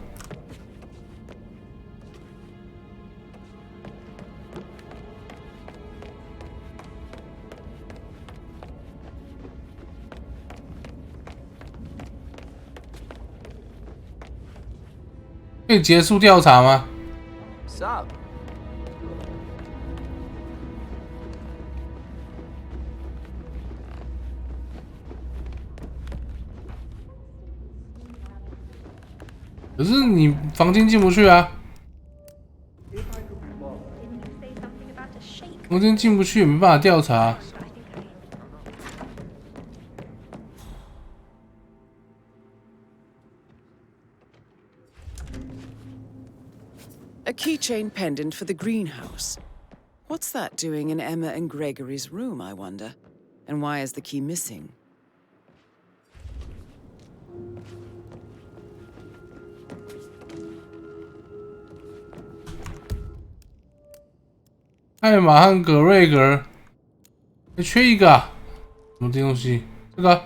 可以结束调查吗？ Sup? 可是你房间进不去啊！房间进不去，也没办法调查。A keychain pendant for the greenhouse. What's that doing in Emma and Gregory's room, I wonder? And why is the key missing? "艾玛和葛瑞格，还缺一个啊？什么东西？这个。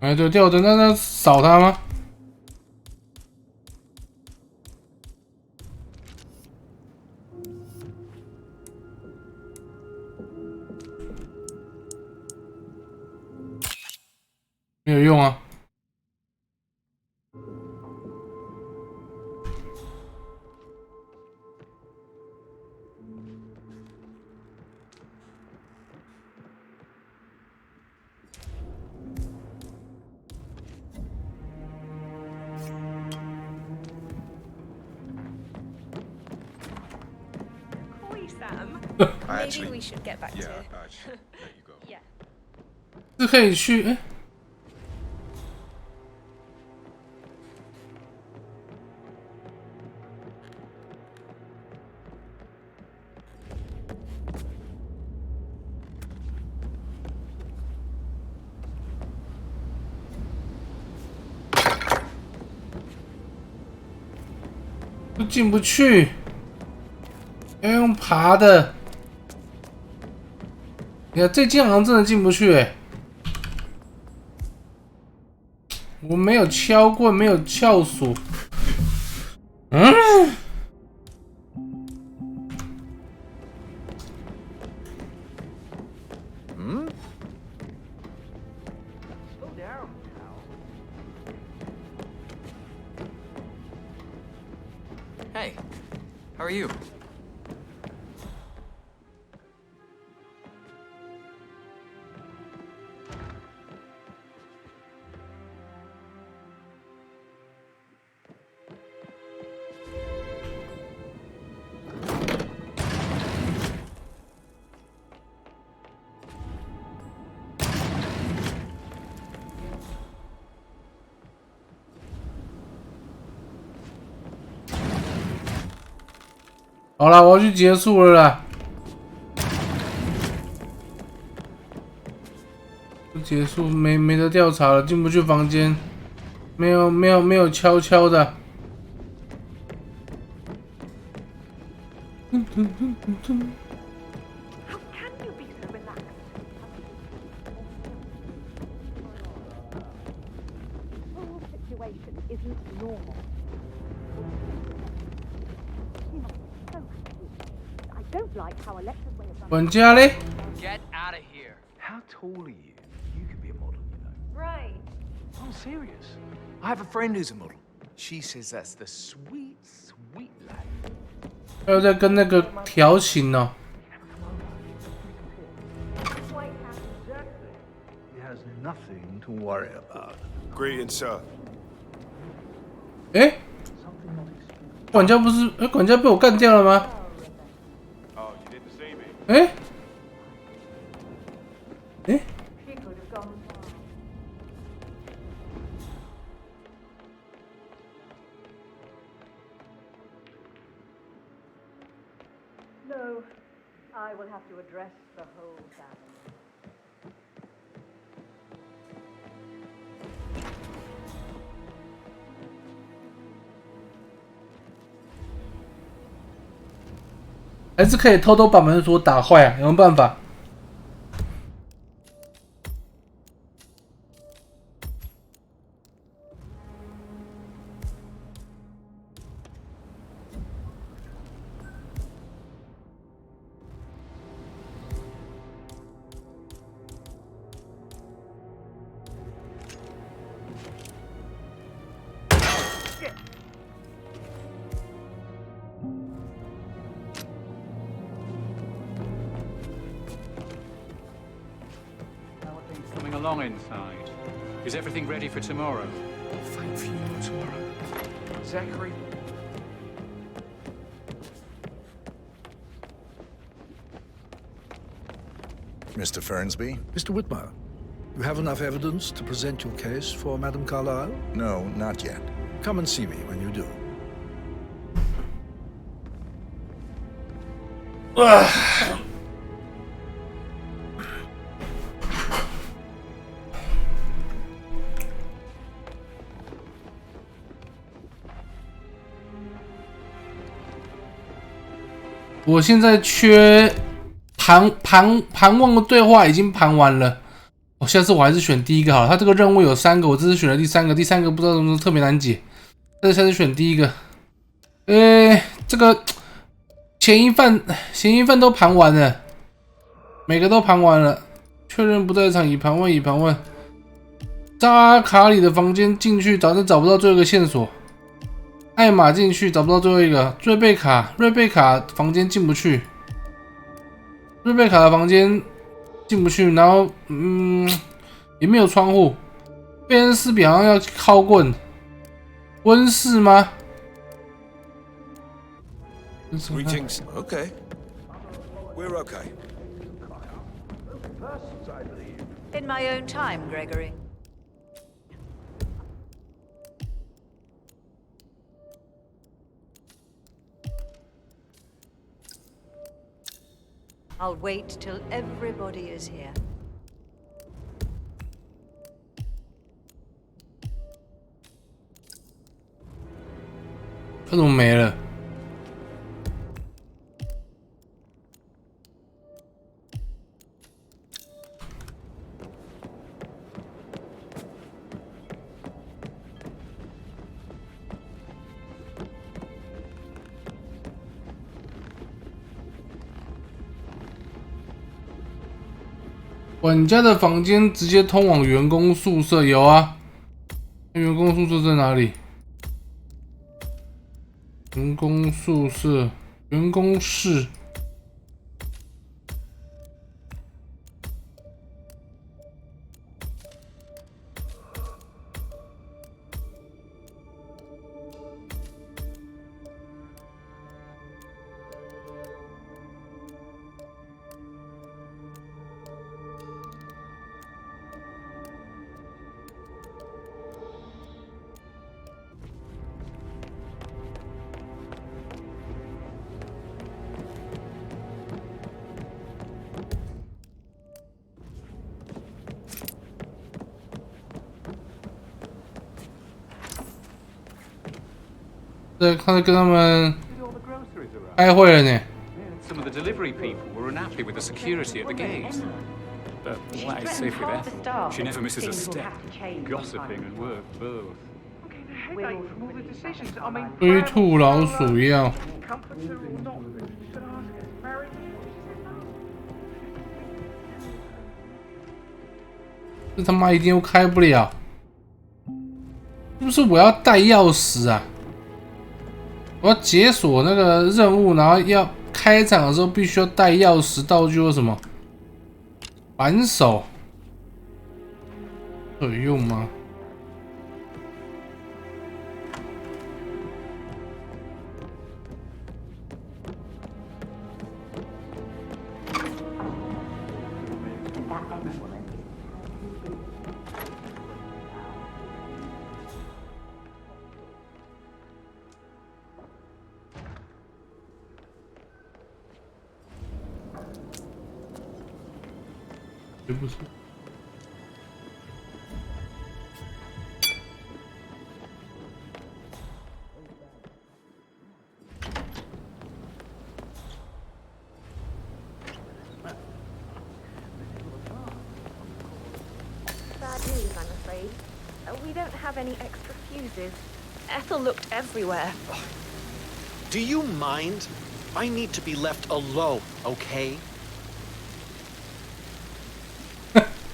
哎，对，吊灯，那扫它吗？没有用啊。Maybe we should get back to. Yeah. 是可以去，哎，都进不去，要用爬的。你看这间好像真的进不去哎，我没有敲棍，没有撬锁，嗯。Hey, how are you?好了，我要去结束了啦。结束没得调查了，进不去房间，没有悄的。管家嘞 Get out of here. How tall are you? You could be a model, you know. Right. I'm serious. I have a friend who's a model. She says that's the sweet, sweet life. 还有在跟那个调情哦。He has nothing to worry about. Greetings, sir. 哎，管家不是？管家被我干掉了吗？哎？哎？ No, I will have to address the whole family. "还是可以偷偷把门锁打坏啊？有没有办法？Coming along inside. Is everything ready for tomorrow? Fine funeral tomorrow. Zachary. Mr. Fernsby? Mr. Whitmer, you have enough evidence to present your case for Madame Carlyle? No, not yet. Come and see me when you do. 我现在缺盘问的对话已经盘完了，下次我还是选第一个好了。他这个任务有3个，我这次选了第3个，第3个不知道什么特别难解，这下次选第一个。这个嫌疑犯都盘完了，每个都盘完了，确认不在场，已盘问。扎卡里的房间进去，找不到最后一个线索。艾玛进去找不到最后一个，瑞贝卡房间进不去，瑞贝卡的房间进不去，然后也没有窗户。贝恩斯比好像要靠棍，温室吗 ？Greetings. Okay. We're okay. In my own time, Gregory. 'll wait till everybody is here. 他怎么没了？管家的房间直接通往员工宿舍，有啊。员工宿舍在哪里？员工宿舍，员工室。对，他在跟他们开会了呢。Some of the delivery people were unhappy with the security at the gate. But that is safe with Ethel. She never misses a step. Gossiping and work both. 龟兔老鼠药。这他妈一定又开不了，是不是我要带钥匙啊？我要解锁那个任务，然后要开场的时候必须要带钥匙道具或什么？扳手有用吗？觉不错。Bad news, I'm afraid. We don't have any extra fuses. Ethel looked everywhere. Do you mind? I need to be left alone, okay?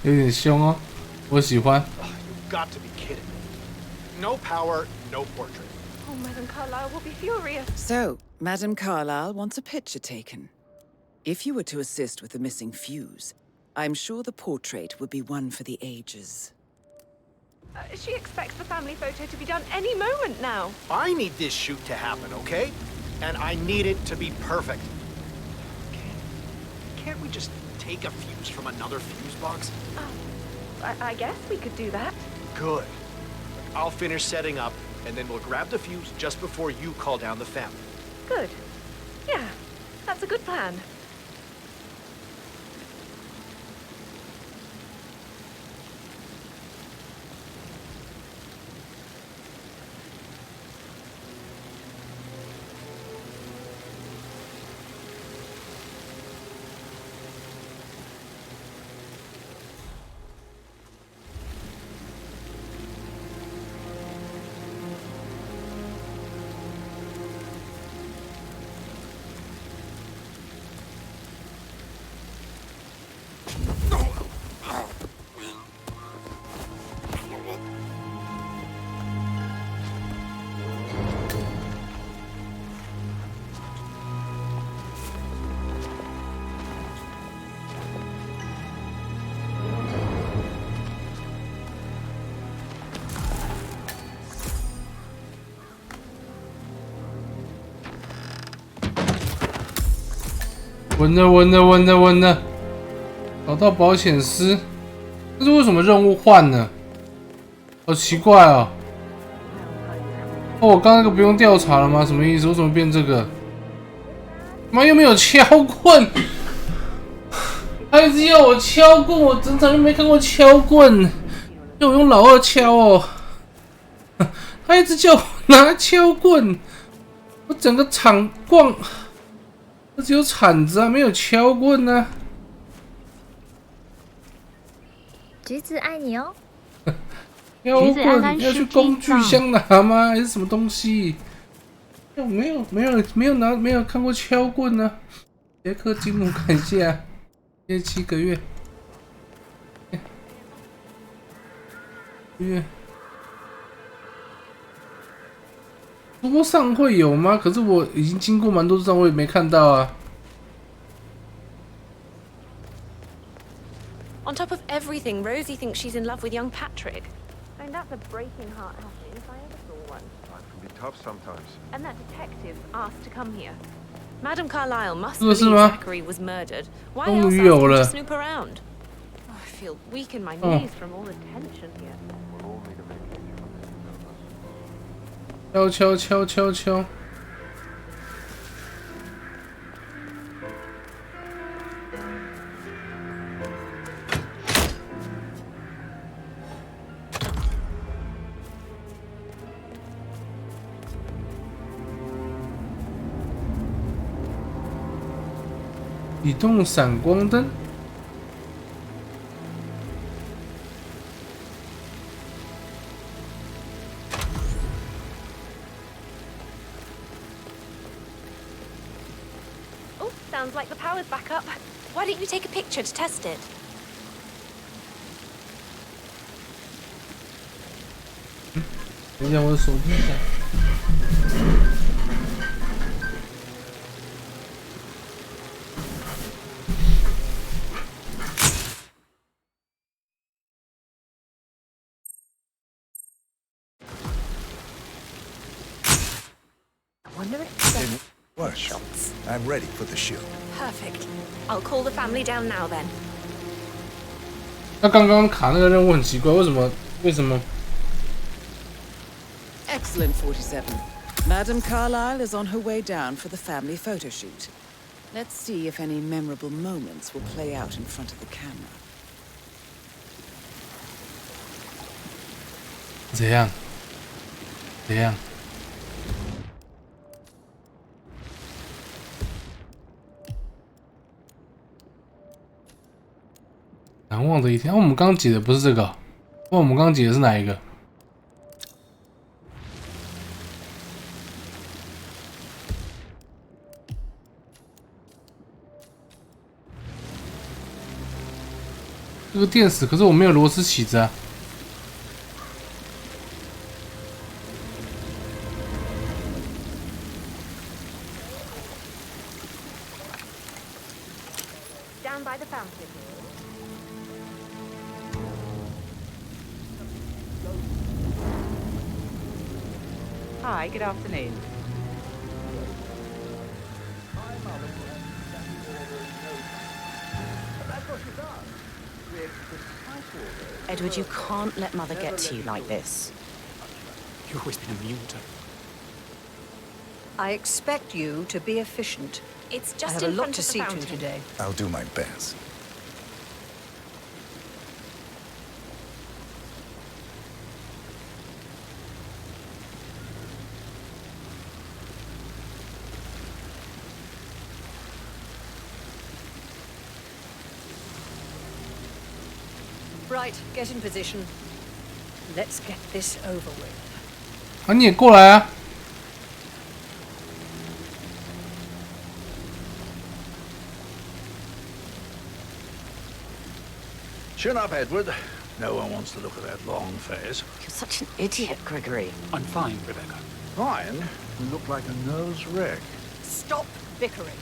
有点凶哦，我喜欢。You've got to be kidding me. No power, no portrait. Oh, Madame Carlyle will be furious. So, Madame Carlyle wants a picture taken. If you were to assist with the missing fuse, I'm sure the portrait would be one for the ages. She expects the family photo to be done any moment now. I need this shoot to happen, okay? And I need it to be perfect. Can't we just take a fuse from another fuse box? I guess we could do that. Good. I'll finish setting up, and then we'll grab the fuse just before you call down the family. Good. Yeah, that's a good plan.稳了，找到保险丝，但是为什么任务换了？好奇怪哦！哦，我刚刚那个不用调查了吗？什么意思？为什么变这个？妈又没有敲棍，他一直要我敲棍，我整场就没看过敲棍，要我用老二敲哦。他一直叫我拿敲棍，我整个场逛。只有铲子啊，没有敲棍啊。橘子爱你哦。敲棍要去工具箱拿吗？还是什么东西？没有看过敲棍呢、啊。杰克金姆感谢7个月。直播上会有吗？可是我已经经过蛮多次，我也没看到啊。On top of everything, Rosie thinks she's in love with young Patrick. I mean, that's a breaking heart happening if I ever saw one. Life can be tough sometimes. And that detective asked to come here. Madame Carlyle must 这个 believe 是吗？ Zachary was murdered. Why 终 else 于 ask 有 him 了。 to snoop around? Oh, I feel weak in my knees from all the tension here. We'll all need a vacation on this, you know us. 敲。移动闪光灯。Oh, sounds like the power's back up. Why don't you take a picture to test it? 等一下，我的手机在。Shots. I'm ready for the shoot. Perfect. I'll call the family down now then. 那刚刚卡那个任务很奇怪，为什么 Excellent, 47. Madame Carlyle is on her way down for the family photo shoot. Let's see if any memorable moments will play out in front of the camera. 怎样？怎样？难忘的一天。我们刚解的不是这个，我们刚解的是哪一个？这个电死，可是我没有螺丝起子啊。Down by the fountain. Hi, good afternoon. Edward, you can't let Mother get to you like this. You've always been immune to. I expect you to be efficient. It's I just have a in lot front to of the see to fountain. today. I'll do my best. Right, get in position. Let's get this over with. 啊，你也过来啊！ Chin up, Edward. No one wants to look at that long face. You're such an idiot, Gregory. I'm fine, Rebecca. Fine? You look like a nervous wreck. Stop bickering.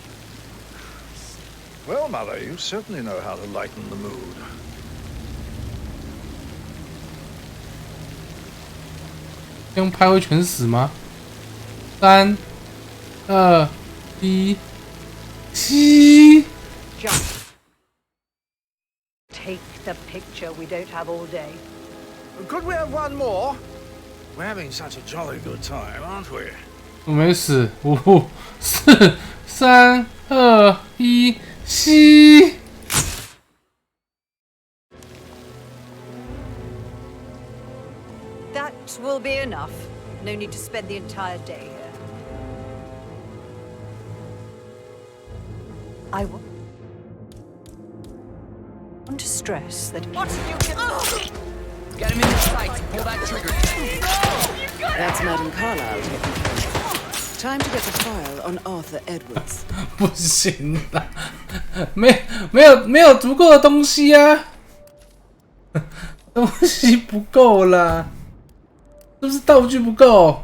Well, Mother, you certainly know how to lighten the mood. 用拍会全死吗？3、2、1，吸！ Just take the picture. We don't have all day. Could we have one more? We're having such a jolly good time, aren't we? 我没死，5、4、3、2、1，吸！ That will be enough. No need to spend the entire day here. I want to stress that What are you doing? Get him in the sight. Pull that trigger. That's Madam Carlyle taking care of. Time to get the file on Arthur Edwards. 不行啦，没有足够的东西啊，东西不够啦，是不是道具不够？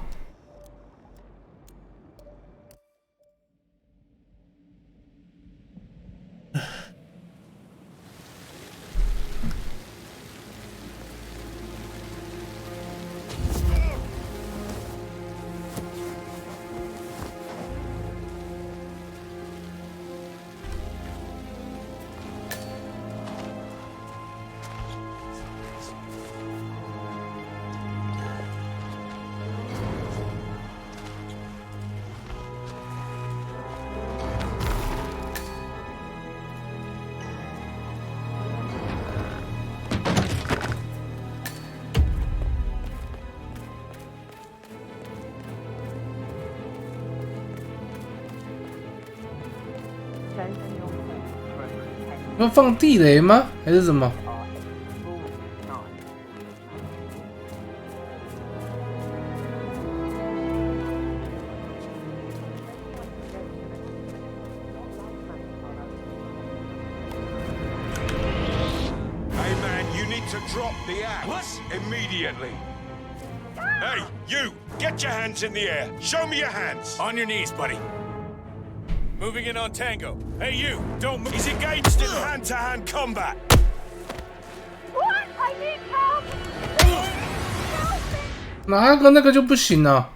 要放地雷吗？还是什么？ Hey man, you need to drop the axe immediately. Hey, you! Get your hands in the air. Show me your hands. On your knees, buddy. Moving in on Tango. Hey, you! Don't move. He's engaged in hand-to-hand combat. What? I need help! 哪个那个就不行了？